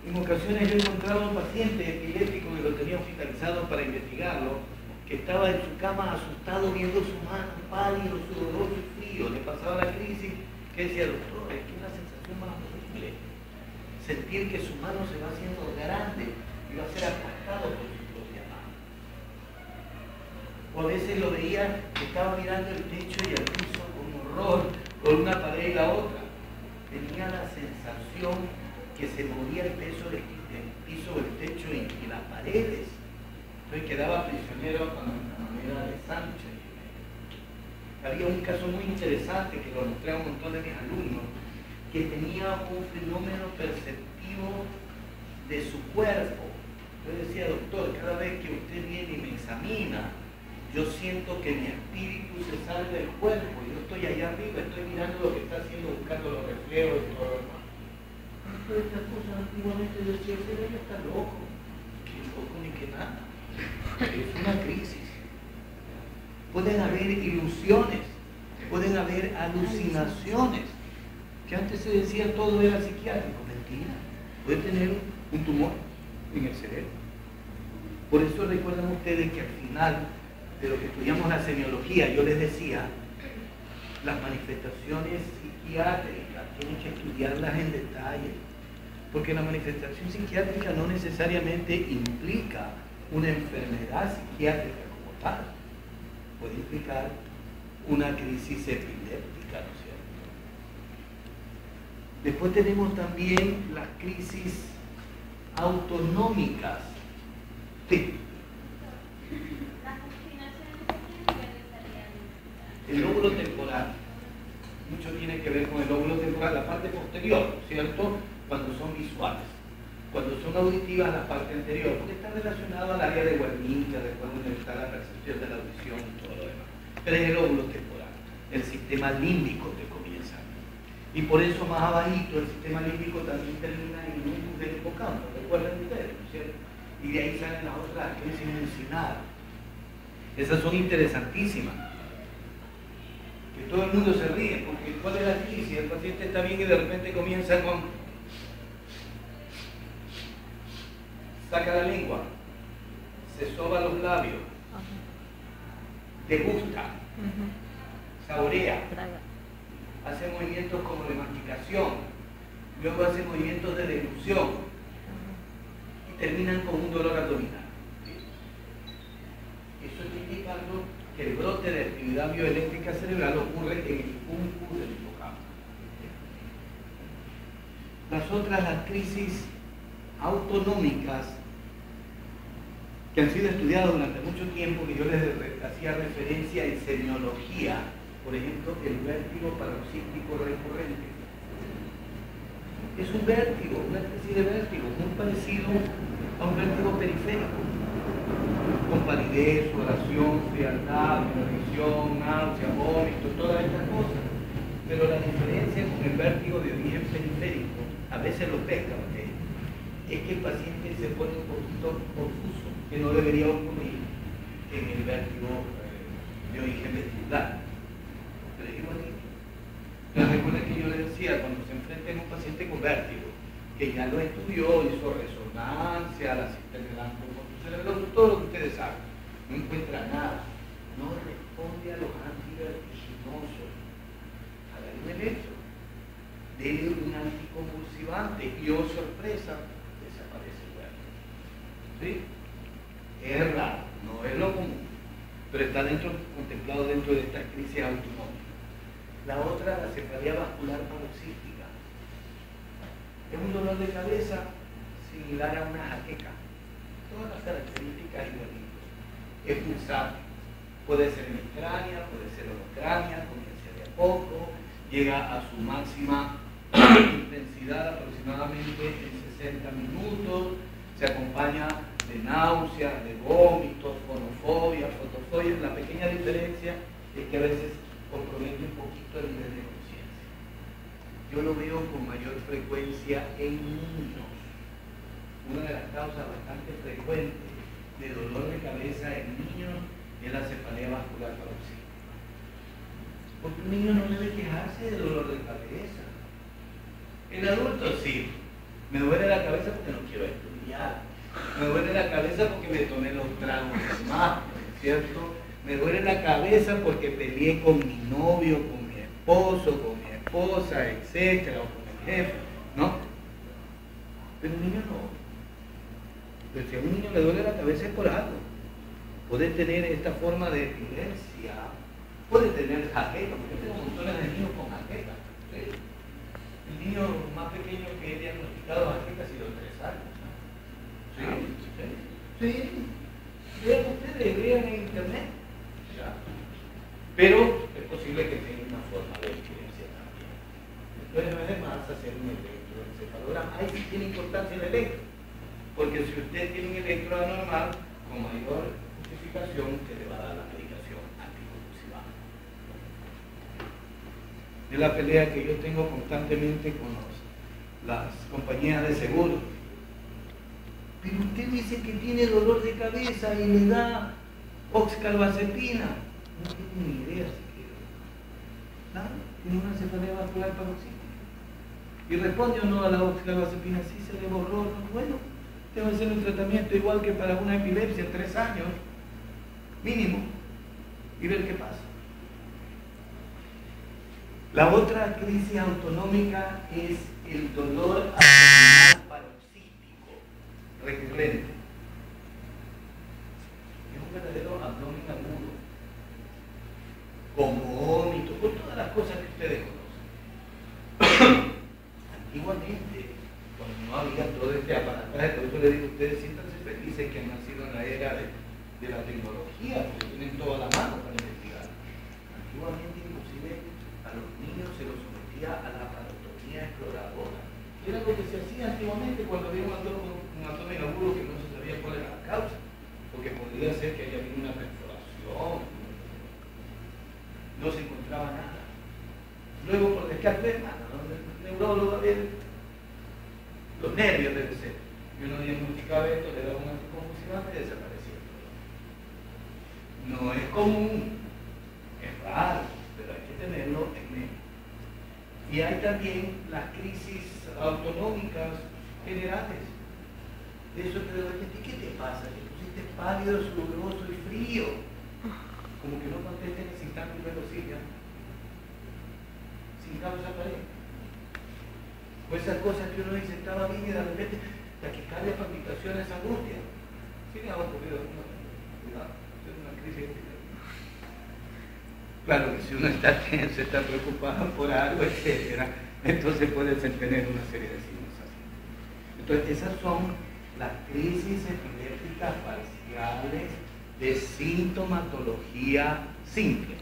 En ocasiones yo he encontrado un paciente epiléptico que lo tenía hospitalizado para investigarlo, que estaba en su cama asustado viendo su mano pálido, sudoroso y frío. Le pasaba la crisis, que decía, doctor, es que una sensación más horrible. Sentir que su mano se va haciendo grande y va a ser aplastado por su propia mano. O a veces lo veía que estaba mirando el techo y el piso con horror, con una pared y la otra. Tenía la sensación que se movía el piso del techo y las paredes. Entonces quedaba prisionero con la manera de Sánchez. Había un caso muy interesante que lo mostré a un montón de mis alumnos, que tenía un fenómeno perceptivo de su cuerpo. Yo decía, doctor, cada vez que usted viene y me examina, yo siento que mi espíritu se sale del cuerpo. Yo estoy allá arriba, estoy mirando lo que está haciendo, buscando los reflejos y todo lo demás. Pero estas cosas antiguamente decía, pero ella está loco. Que loco ni que nada. Es una crisis. Pueden haber ilusiones, pueden haber alucinaciones, que antes se decía todo era psiquiátrico. Mentira, puede tener un tumor en el cerebro. Por eso recuerdan ustedes que al final de lo que estudiamos la semiología, yo les decía, las manifestaciones psiquiátricas tienen que estudiarlas en detalle, porque la manifestación psiquiátrica no necesariamente implica una enfermedad psiquiátrica como tal, puede implicar una crisis epiléptica, ¿no es cierto? Después tenemos también las crisis autonómicas. Sí. El lóbulo temporal, mucho tiene que ver con el lóbulo temporal, la parte posterior, ¿cierto? Cuando son visuales. Cuando son auditivas, la parte anterior, porque está relacionado al área de Wernicke, recuerden donde está la percepción de la audición y todo lo demás. Pero es el lóbulo temporal, el sistema límbico que comienza. Y por eso más abajito, el sistema límbico también termina en un núcleo del hipocampo, recuerden ustedes, ¿no es cierto? Y de ahí salen las otras crisis mencionadas. Esas son interesantísimas. Que todo el mundo se ríe, porque ¿cuál es la crisis? El paciente está bien y de repente comienza con... saca la lengua, se soba los labios, degusta, saborea, hace movimientos como de masticación, luego hace movimientos de deglución y terminan con un dolor abdominal. Eso está indicando que el brote de actividad bioeléctrica cerebral ocurre en el cúmulo del hipocampo. Las otras, las crisis autonómicas, que han sido estudiadas durante mucho tiempo, que yo les hacía referencia en semiología, por ejemplo, el vértigo paroxístico recurrente. Es un vértigo, una especie de vértigo, muy parecido a un vértigo periférico, con palidez, sudoración, frialdad, inanición, náusea, vómito, todas estas cosas. Pero la diferencia con el vértigo de origen periférico, a veces lo pescan, es que el paciente se pone un poquito confuso, que no debería ocurrir en el vértigo de origen vestibular. Pero es igualito. Entonces recuerden que yo les decía, cuando se enfrenta a un paciente con vértigo, que ya lo estudió, hizo resonancia, la sistema cerebral, todo lo que ustedes saben, no encuentra nada, no responde a los antivertiginosos, háganle el hecho, denle un anticonvulsivante y, oh sorpresa, ¿Sí? Es raro, no es lo común, pero está contemplado dentro de esta crisis autonómica. La otra, la cefalea vascular paroxística. Es un dolor de cabeza similar a una jaqueca. Todas las características igualitas. Es pulsante. Puede ser hemicrania, puede ser holocrania, comienza de a poco, llega a su máxima intensidad aproximadamente en 60 minutos, se acompaña de náuseas, de vómitos, fonofobia, fotofobia. La pequeña diferencia es que a veces compromete un poquito el nivel de conciencia. Yo lo veo con mayor frecuencia en niños. Una de las causas bastante frecuentes de dolor de cabeza en niños es la cefalea vascular paroxística. Porque un niño no debe quejarse de dolor de cabeza. En adultos sí. Me duele la cabeza porque no quiero estudiar. Me duele la cabeza porque me tomé los tragos más, ¿cierto? Me duele la cabeza porque peleé con mi novio, con mi esposo, con mi esposa, etcétera, o con el jefe, ¿no? Pero un niño no. Pero si a un niño le duele la cabeza es por algo. Puede tener esta forma de epilepsia, puede tener jaqueca, porque yo tengo montones de niños con jaqueca. ¿Sí? El niño más pequeño que he diagnosticado jaqueca ha sido 3 años. ¿Sí? Vean ustedes, vean en internet. ¿Ya? Pero es posible que tenga una forma de epilepsia también. Entonces no es de más hacer un electroencefalograma. Ahí sí tiene importancia el electro, porque si usted tiene un electro anormal, con mayor justificación que le va a dar la medicación anticonvulsiva. Es la pelea que yo tengo constantemente con las compañías de seguro. Pero usted dice que tiene dolor de cabeza y le da oxcarbazepina. No tiene ni idea siquiera. ¿Nada? Tiene una cefalea vascular paroxística. ¿Y responde o no a la oxcarbazepina? Sí, se le borró. No, bueno, tengo que hacer un tratamiento igual que para una epilepsia, 3 años, mínimo, y ver qué pasa. La otra crisis autonómica es el dolor abdominal paroxístico recurrente. Es un verdadero abdomen agudo, con vómito, con todas las cosas que ustedes conocen. Antiguamente, cuando no había todo este aparataje, por eso les digo a ustedes, siéntanse felices que han nacido en la era de la tecnología, porque tienen toda la mano para investigar. Antiguamente, inclusive, a los niños se los sometía a la parotomía exploradora. Era lo que se hacía antiguamente cuando había un abdomen agudo que no se sabía cuál era la causa, porque podría ser que haya habido una perforación, no se encontraba nada. Luego, por descarte, el neurólogo a ver, los nervios debe ser. Y uno diagnosticaba esto, le daba un anticonvulsivante y desaparecía. No es común, es raro, pero hay que tenerlo en mente. Y hay también las crisis autonómicas generales. De eso te doy a ti, ¿qué te pasa? Te pusiste pálido, sudoroso y frío. Como que no contestes necesitando un velocilla. Sin causa aparente. O esas cosas que uno dice, estaba bien y de repente taquicardia, palpitaciones, angustia. Sí me ha ocurrido. Cuidado, es una crisis. Claro que si uno está tenso, está preocupado por algo, etc., entonces puede tener una serie de signos así. Entonces, esas son las crisis epilépticas parciales de sintomatología simple.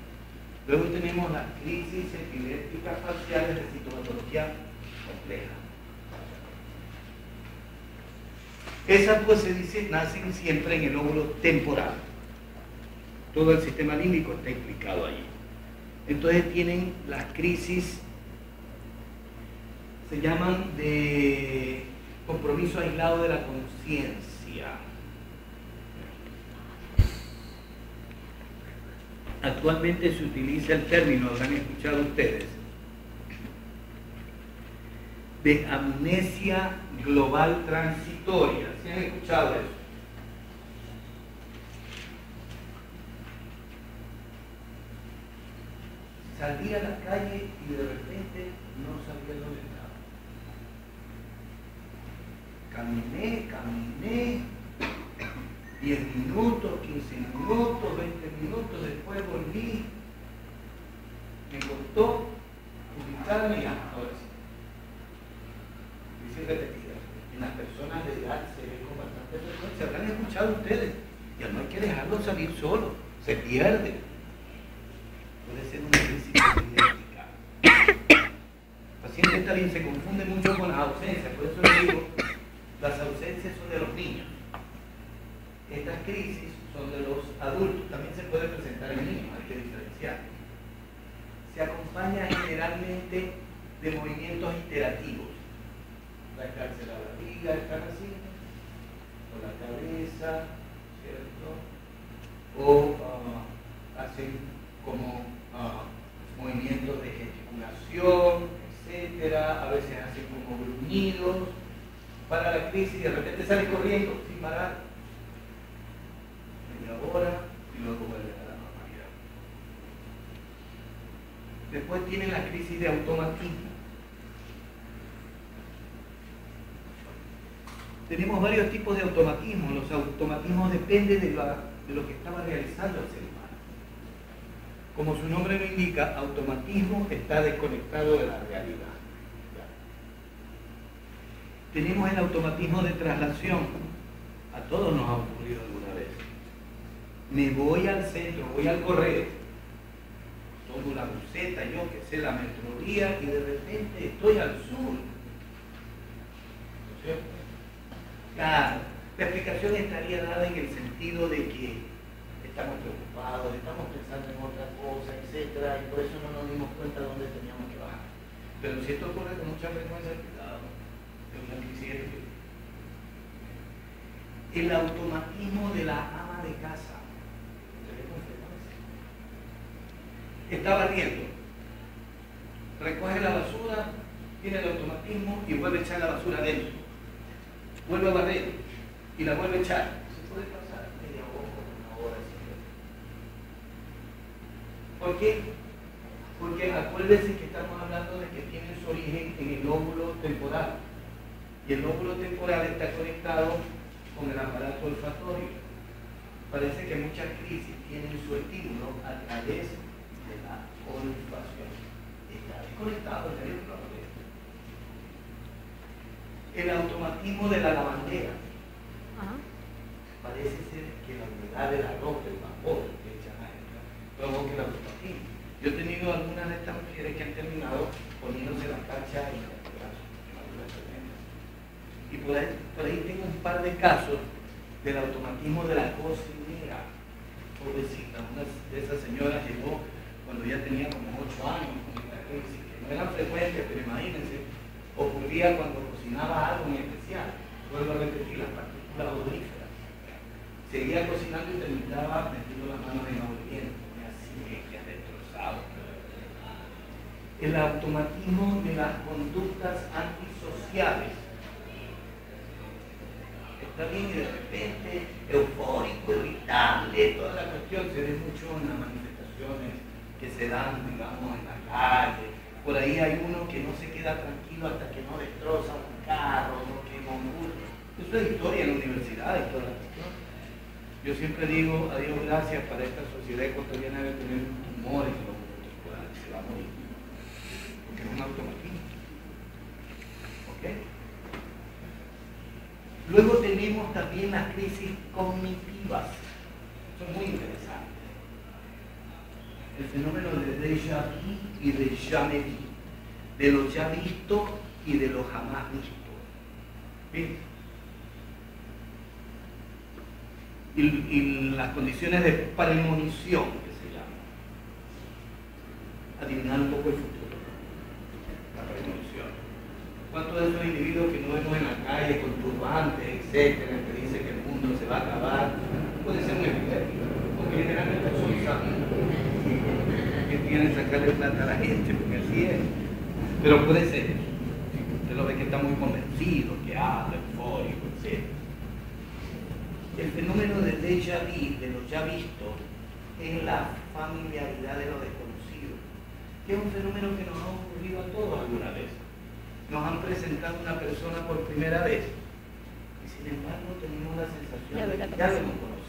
Luego tenemos las crisis epilépticas parciales de sintomatología compleja. Esas, pues, se dice, nacen siempre en el lóbulo temporal. Todo el sistema límbico está implicado allí. Entonces tienen las crisis, se llaman de compromiso aislado de la conciencia. Actualmente se utiliza el término, lo han escuchado ustedes, de amnesia global transitoria. ¿Sí han escuchado eso? Salí a la calle y de repente no sabía dónde estaba. Caminé, 10 minutos, 15 minutos, 20 minutos, después volví, me costó ubicarme y ahora sí. Dice repetida, en las personas de edad se ve con bastante frecuencia, habrán escuchado ustedes, ya no hay que dejarlo salir solo, se pierde. Puede ser una crisis idéntica. El paciente está bien, se confunde mucho con las ausencias, por eso le digo, las ausencias son de los niños. Estas crisis son de los adultos, también se puede presentar en niños, hay que diferenciar. Se acompaña generalmente de movimientos iterativos. Rascarse la barriga, estar así, con la cabeza, ¿cierto? O hacen como movimientos de gesticulación, etcétera. A veces hacen como gruñidos para la crisis y de repente sale corriendo sin parar. Media hora y luego vuelve a la normalidad. Después tienen la crisis de automatismo. Tenemos varios tipos de automatismos. Los automatismos dependen de lo que estaba realizando el ser humano. Como su nombre lo indica, automatismo está desconectado de la realidad. Tenemos el automatismo de traslación. A todos nos ha ocurrido alguna vez. Me voy al centro, voy al correo, tomo la buseta, yo que sé, la metrodía, y de repente estoy al sur. ¿No es cierto? Claro, la explicación estaría dada en el sentido de que estamos preocupados, estamos pensando en otra cosa, etcétera, y por eso no nos dimos cuenta de dónde teníamos que bajar. Pero si esto ocurre con mucha frecuencia, cuidado, es una crisis. El automatismo de la ama de casa. Está barriendo, recoge la basura, tiene el automatismo y vuelve a echar la basura adentro. Vuelve a barrer y la vuelve a echar. Se puede pasar media hora, una hora, así. ¿Por qué? Porque acuérdense que estamos hablando de que tiene su origen en el lóbulo temporal. Y el lóbulo temporal está conectado con el aparato olfatorio. Parece que muchas crisis tienen su estímulo a través de la olfacción. Está desconectado el cerebro. El automatismo de la lavandera. Parece ser que la humedad de la ropa, el vapor que echan a ella, provoca el automatismo. Yo he tenido algunas de estas mujeres que han terminado poniéndose la cacha y la brazo. Y por ahí tengo un par de casos del automatismo de la cocinera. Pobrecita, una de esas señoras llegó cuando ya tenía como 8 años con esta crisis, que no eran frecuentes, pero imagínense, ocurría cuando cocinaba algo en especial. Vuelvo a repetir, las partículas odoríferas. Seguía cocinando y terminaba metiendo las manos en el viento, así que destrozado. El automatismo de las conductas antisociales. Está bien y de repente eufórico, irritable, toda la cuestión se ve mucho en las manifestaciones que se dan, digamos, en la calle. Por ahí hay uno que no se queda tranquilo hasta que no destroza un carro, no quema un burro. Eso es historia en la universidad y toda la cuestión. Yo siempre digo, a Dios gracias, para esta sociedad ecuatoriana debe tener un tumor en los burros, se va a morir. Porque es un automatismo. ¿Ok? Luego tenemos también las crisis cognitivas. Son muy interesantes. El fenómeno de déjà vu y de jamais vu, de lo ya visto y de lo jamás visto. ¿Bien? Y las condiciones de premonición, que se llama. Adivinar un poco el futuro. La premonición. ¿Cuántos de esos individuos que no vemos en la calle con turbantes, etcétera, que dicen que el mundo se va a acabar? Puede ser un epidemia, porque generalmente son sabios que quieren sacarle plata a la gente, porque así es. Pero puede ser. Usted lo ve que está muy convencido, que habla, eufórico, etc. El fenómeno de déjà vu, de lo ya visto, es la familiaridad de lo desconocido, que es un fenómeno que nos ha ocurrido a todos alguna vez. Nos han presentado una persona por primera vez y sin embargo tenemos la sensación de que ya lo hemos conocido.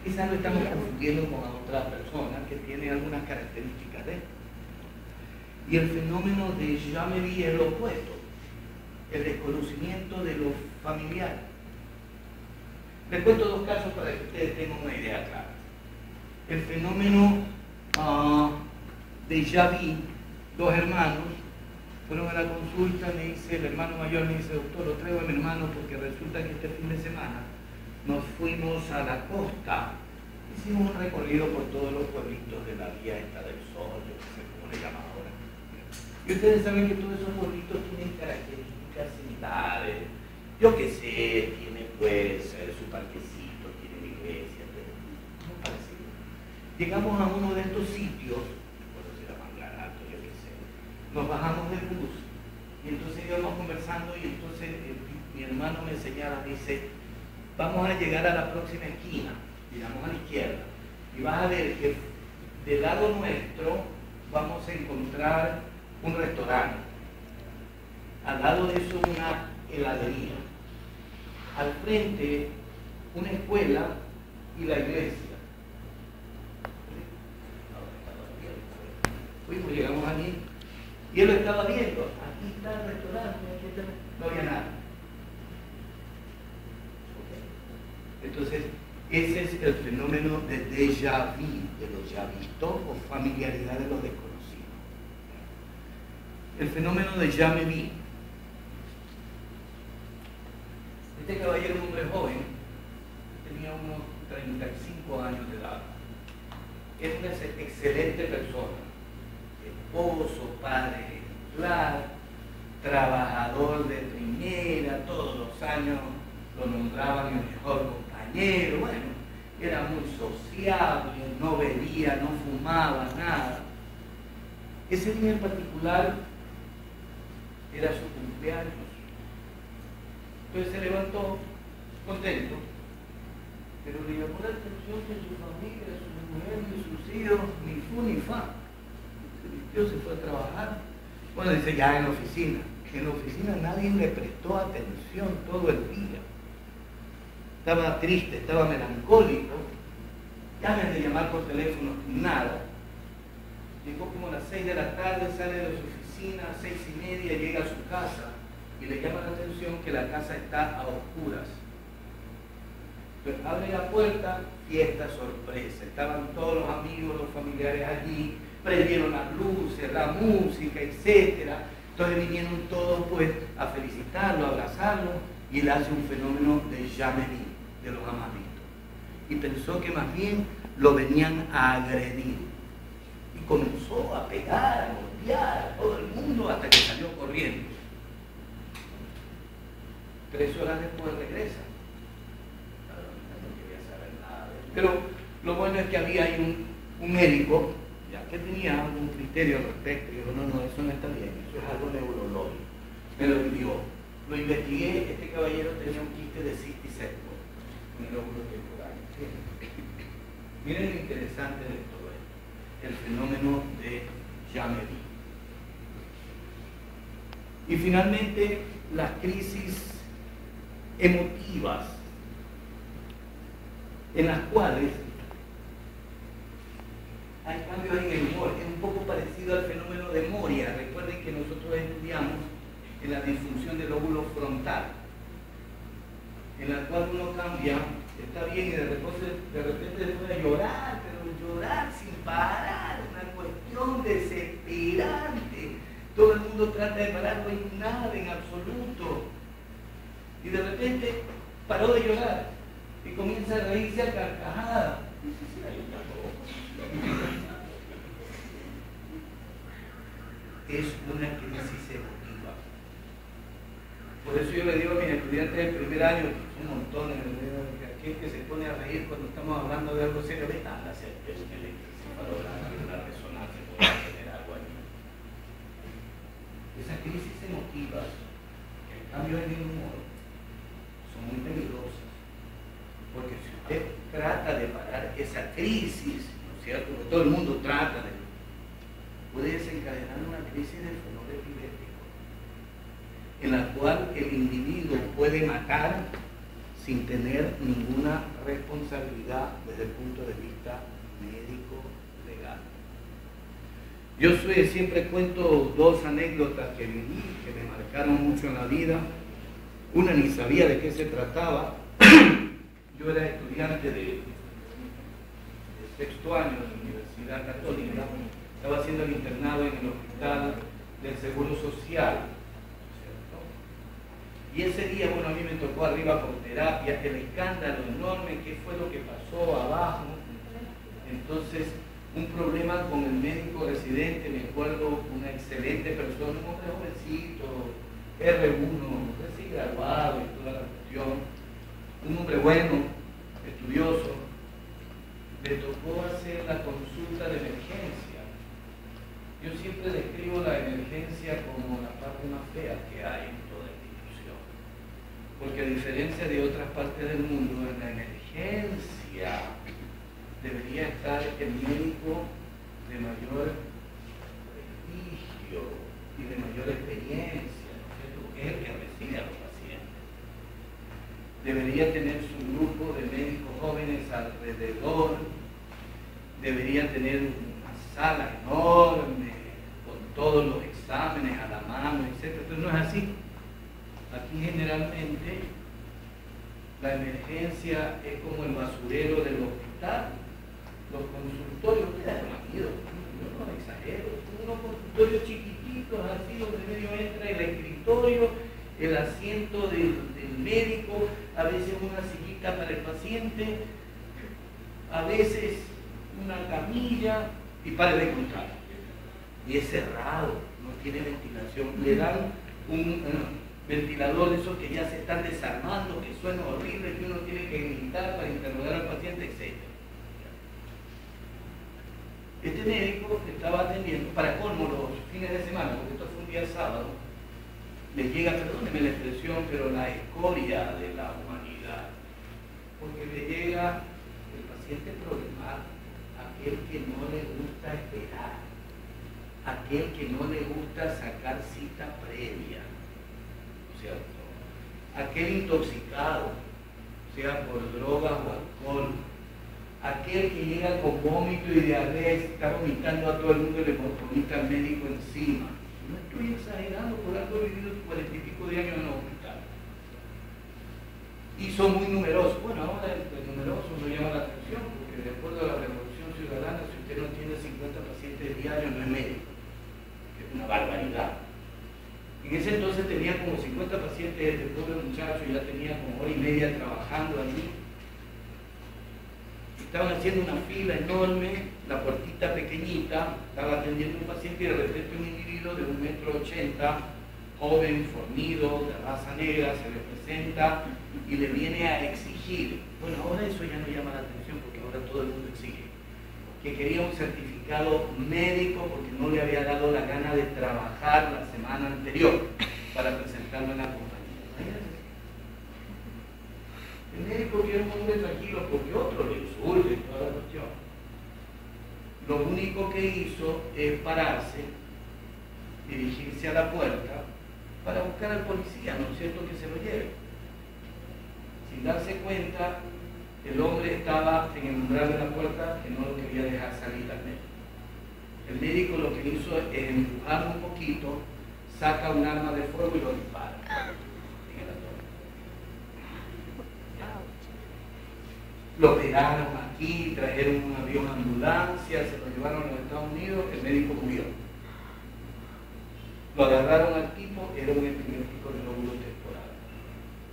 quizás lo estamos confundiendo con otra persona que tiene algunas características de esto. Y el fenómeno de Jamery es lo opuesto, el desconocimiento de lo familiar. Les cuento dos casos para que ustedes tengan una idea clara. El fenómeno de Javi, dos hermanos, fueron a la consulta, me dice, el hermano mayor me dice, doctor, lo traigo a mi hermano porque resulta que este fin de semana nos fuimos a la costa. Hicimos un recorrido por todos los pueblitos de la vía esta del sol, yo no sé cómo le llaman ahora. Y ustedes saben que todos esos pueblitos tienen características similares. Yo qué sé, tiene pues su parquecito, tiene una iglesia, muy parecido. Llegamos a uno de estos sitios, nos bajamos del bus y entonces íbamos conversando y entonces mi hermano me señala, me dice, vamos a llegar a la próxima esquina, miramos a la izquierda y vas a ver que del lado nuestro vamos a encontrar un restaurante, al lado de eso una heladería, al frente una escuela y la iglesia. Fuimos, llegamos allí y él lo estaba viendo. Aquí está el restaurante, no había nada. Entonces, ese es el fenómeno de déjà vu, de lo ya visto o familiaridad de lo desconocido. El fenómeno de ya me vi. Este caballero es un hombre joven, tenía unos 35 años de edad. Es una excelente persona. Esposo, padre ejemplar, trabajador de primera, todos los años lo nombraban el mejor compañero, bueno, era muy sociable, no bebía, no fumaba, nada. Ese día en particular era su cumpleaños. Entonces se levantó contento, pero le llamó la atención de su familia, de su mujer, de sus hijos, ni fu ni fa. Se fue a trabajar. Bueno, dice ya en la oficina. En la oficina nadie le prestó atención todo el día. Estaba triste, estaba melancólico. Llamen de llamar por teléfono, nada. Llegó como a las 6 de la tarde, sale de su oficina, a 6:30, llega a su casa y le llama la atención que la casa está a oscuras. Entonces abre la puerta, fiesta sorpresa. Estaban todos los amigos, los familiares allí. Prendieron las luces, la música, etc. Entonces vinieron todos pues a felicitarlo, a abrazarlo, y él hace un fenómeno de Jamery, de los jamás vistos. Y pensó que más bien lo venían a agredir. Y comenzó a pegar, a golpear a todo el mundo hasta que salió corriendo. 3 horas después regresa. No quería saber nada. Pero lo bueno es que había ahí un médico que tenía algún criterio al respecto. Y dijo, no, eso no está bien, eso es algo neurológico. Me lo envió. Lo investigué, este caballero tenía un quiste de cisticerco en el óvulo temporal. Miren lo interesante de todo esto, el fenómeno de Jamery. Y finalmente, las crisis emotivas, en las cuales hay cambios en el humor. Es un poco parecido al fenómeno de Moria. Recuerden que nosotros estudiamos en la disfunción del lóbulo frontal, en la cual uno cambia, está bien, y de repente puede llorar, pero llorar sin parar, una cuestión desesperante. Todo el mundo trata de pararlo y nada en absoluto. Y de repente paró de llorar y comienza a reírse a carcajadas. Es una crisis emotiva. Por eso yo le digo a mis estudiantes del primer año, un montón, aquel que se pone a reír cuando estamos hablando de algo serio, vete a hacer un electrocefalograma, una resonancia, puede tener algo ahí. Esas crisis emotivas, el cambio en el humor, son muy peligrosas. Porque si usted trata de parar esa crisis, ¿cierto? Porque todo el mundo trata de... puede desencadenar una crisis del fenómeno epiléptico, en la cual el individuo puede matar sin tener ninguna responsabilidad desde el punto de vista médico legal. Yo siempre cuento dos anécdotas que viví, que me marcaron mucho en la vida. Una ni sabía de qué se trataba. Yo era estudiante de sexto año de la Universidad Católica, estaba haciendo el internado en el hospital del Seguro Social, ¿cierto? Y ese día, bueno, a mí me tocó arriba por terapia, el escándalo enorme, qué fue lo que pasó abajo. Entonces, un problema con el médico residente, me acuerdo, una excelente persona, un hombre jovencito, R1, recién graduado y toda la cuestión, un hombre bueno, estudioso. Me tocó hacer la consulta de emergencia. Yo siempre describo la emergencia como la parte más fea que hay en toda institución, porque a diferencia de otras partes del mundo, en la emergencia debería estar el médico de mayor prestigio y de mayor experiencia, ¿no es cierto? Porque es el que recibe a los pacientes. Debería tener su grupo de médicos jóvenes alrededor, debería tener una sala enorme con todos los exámenes a la mano, etc. Pero no es así. Aquí generalmente la emergencia es como el basurero del hospital. Los consultorios, ustedes no han ido, yo no exagero, unos consultorios chiquititos así donde medio entra el escritorio, el asiento del médico, a veces una sillita para el paciente, a veces una camilla y pare de contar. Y es cerrado, no tiene ventilación. Le dan un ventilador de esos que ya se están desarmando, que suena horrible, que uno tiene que gritar para interrogar al paciente, etc. Este médico que estaba atendiendo, para colmo los fines de semana, porque esto fue un día sábado, le llega, perdóneme la expresión, pero la escoria de la humanidad, porque le llega el paciente problemático, aquel que no le gusta esperar, aquel que no le gusta sacar cita previa, ¿cierto? Aquel intoxicado, sea por drogas o alcohol, aquel que llega con vómito y diarrea, está vomitando a todo el mundo y le vomita al médico encima. No estoy exagerando por haber vivido 40 y pico de años en el hospital. Y son muy numerosos. Bueno, ahora el numeroso no llama la atención, porque de acuerdo a la Revolución Ciudadana, si usted no tiene 50 pacientes diarios, no es médico. Es una barbaridad. En ese entonces tenía como 50 pacientes, este pobre muchacho ya tenía como hora y media trabajando allí. Estaban haciendo una fila enorme, la puertita pequeñita, estaba atendiendo un paciente y de repente un individuo de 1,80 m, joven, fornido, de raza negra, se le presenta y le viene a exigir. Bueno, ahora eso ya no llama la atención porque ahora todo el mundo exige. Que quería un certificado médico porque no le había dado la gana de trabajar la semana anterior para presentarlo en la compañía. El médico quiere un hombre tranquilo porque otro le insulta y toda la cuestión. Lo único que hizo es pararse, dirigirse a la puerta para buscar al policía, ¿no es cierto?, que se lo lleve. Sin darse cuenta, el hombre estaba en el umbral de la puerta que no lo quería dejar salir al médico. El médico lo que hizo es empujarlo un poquito, saca un arma de fuego y lo dispara. Lo operaron aquí, trajeron un avión ambulancia, se lo llevaron a los Estados Unidos, el médico murió. Lo agarraron al tipo, era un epiléptico de lóbulo temporal,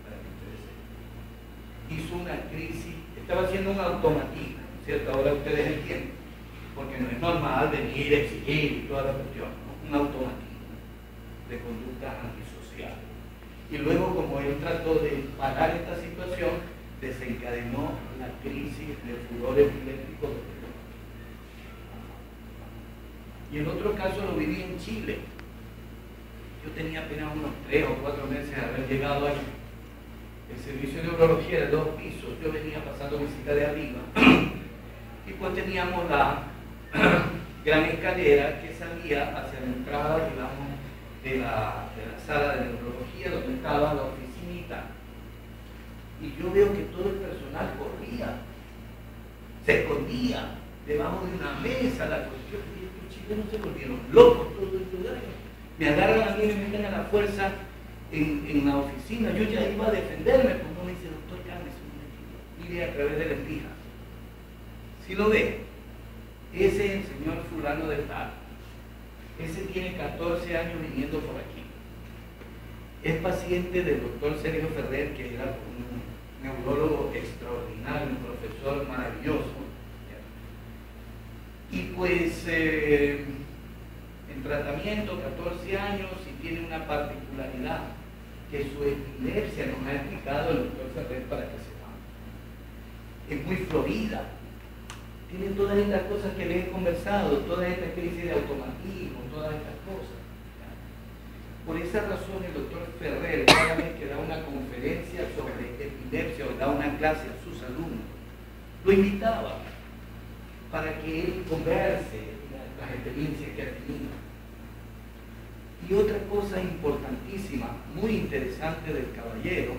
para que ustedes sepan. Hizo una crisis, estaba haciendo un automatismo, ¿cierto? Ahora ustedes entienden, porque no es normal venir, exigir y toda la cuestión, ¿no? Un automatismo de conducta antisocial. Y luego, como él trató de parar esta situación, desencadenó la crisis de furor epiléptico. Y el otro caso lo viví en Chile. Yo tenía apenas unos 3 o 4 meses de haber llegado allí. El servicio de urología de 2 pisos, yo venía pasando visita de arriba. Y pues teníamos la gran escalera que salía hacia la entrada, digamos, de la sala de neurología donde estaba la oficinita. Y yo veo que todo el personal corría, se escondía debajo de una mesa, la cuestión, y estos chilenos se volvieron locos todo el año. Me agarran a mí y me meten a la fuerza en la oficina. Yo ya iba a defenderme, como me dice, doctor Carmen, mire a través de la espija. Si lo ve, ese es el señor fulano de tal. Ese tiene 14 años viniendo por aquí. Es paciente del doctor Sergio Ferrer, que era un neurólogo extraordinario, un profesor maravilloso. Y pues en tratamiento, 14 años, y tiene una particularidad, que su epilepsia nos ha explicado el doctor Ferrer para que sepamos. Es muy florida. Tiene todas estas cosas que les he conversado, todas estas crisis de automatismo, todas estas cosas. Por esa razón el doctor Ferrer, cada vez que da una conferencia sobre epilepsia o da una clase a sus alumnos, lo invitaba para que él converse las experiencias que ha tenido. Y otra cosa importantísima, muy interesante del caballero,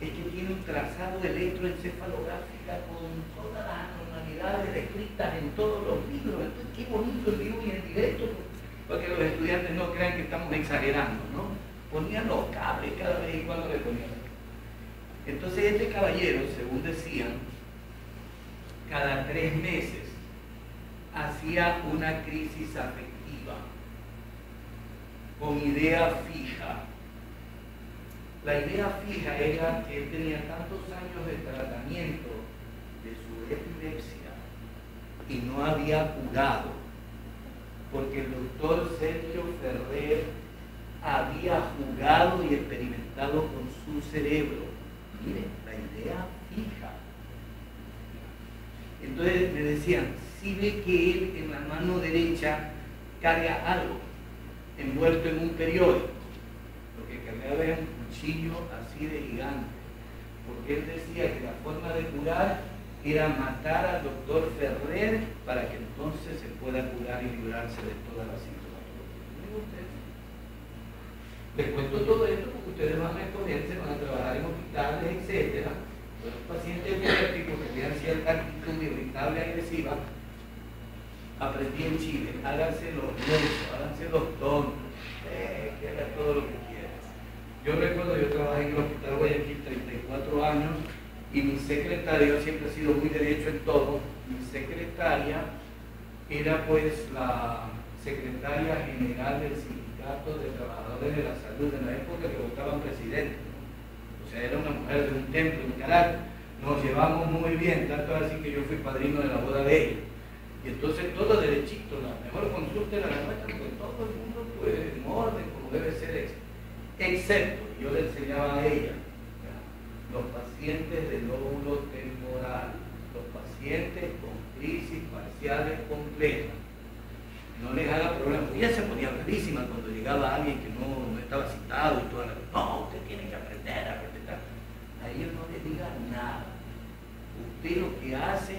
es que tiene un trazado electroencefalográfica con todas las anormalidades descritas en todos los libros. Entonces, qué bonito el vivo y el directo, porque los estudiantes no crean que estamos exagerando, ¿no? Ponían los cables cada vez y cuando le ponían. Entonces, este caballero, según decían, cada 3 meses hacía una crisis afectiva con idea fija. La idea fija era que él tenía tantos años de tratamiento de su epilepsia y no había curado, porque el doctor Sergio Ferrer había jugado y experimentado con su cerebro. Miren, la idea fija. Entonces me decían, si ve que él en la mano derecha carga algo envuelto en un periódico, porque cargaba un cuchillo así de gigante, porque él decía que la forma de curar era matar al doctor Ferrer para que entonces se pueda curar y librarse de toda la sintomatología. Les cuento todo esto porque ustedes van a exponerse, van a trabajar en hospitales, etcétera. Los pacientes epilépticos que vean cierta actitud irritable, agresiva, aprendí en Chile, háganse los locos, háganse los tontos, que hagan todo lo que quieran. Yo recuerdo, yo trabajé en el Hospital Guayaquil 34 años y mi secretaria, siempre ha sido muy derecho en todo, mi secretaria era pues la secretaria general del Sindicato de Trabajadores de la Salud en la época que votaban presidente, ¿no? O sea, era una mujer de un temple, un carácter, nos llevamos muy bien, tanto así que yo fui padrino de la boda de ella. Y entonces todo derechito, la mejor consulta era la nuestra, porque todo el mundo pues en orden, como debe ser, excepto, yo le enseñaba a ella, los pacientes de lóbulo temporal, los pacientes con crisis parciales complejas, no les haga problema, porque ella se ponía bravísima cuando llegaba alguien que no estaba citado y toda la... No, usted tiene que aprender a respetar. A ellos no les diga nada. Usted lo que hace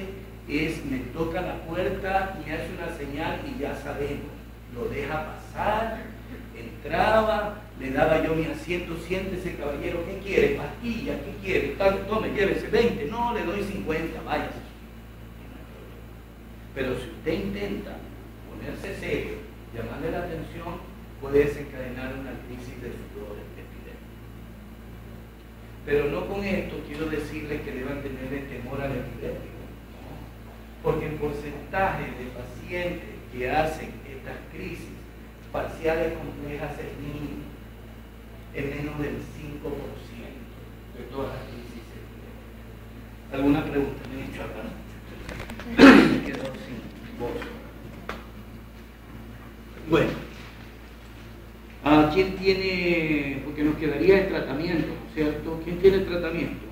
es, me toca la puerta, me hace una señal y ya sabemos. Lo deja pasar, entraba, le daba yo mi asiento, siéntese caballero, ¿qué quiere? Pastilla, ¿qué quiere? Tome, llévese 20, no, le doy 50, váyase. Pero si usted intenta ponerse serio, llamarle la atención, puede desencadenar una crisis de furor epidémico. Pero no con esto quiero decirles que deban tenerle temor al epidémico, ¿no? Porque el porcentaje de pacientes que hacen estas crisis parciales complejas es mínimo, es menos del 5% de todas las crisis epidémicas. ¿Alguna pregunta? Me he dicho acá. Me quedo sin voz. Bueno, ¿quién tiene, porque nos quedaría el tratamiento, ¿cierto? ¿Quién tiene el tratamiento?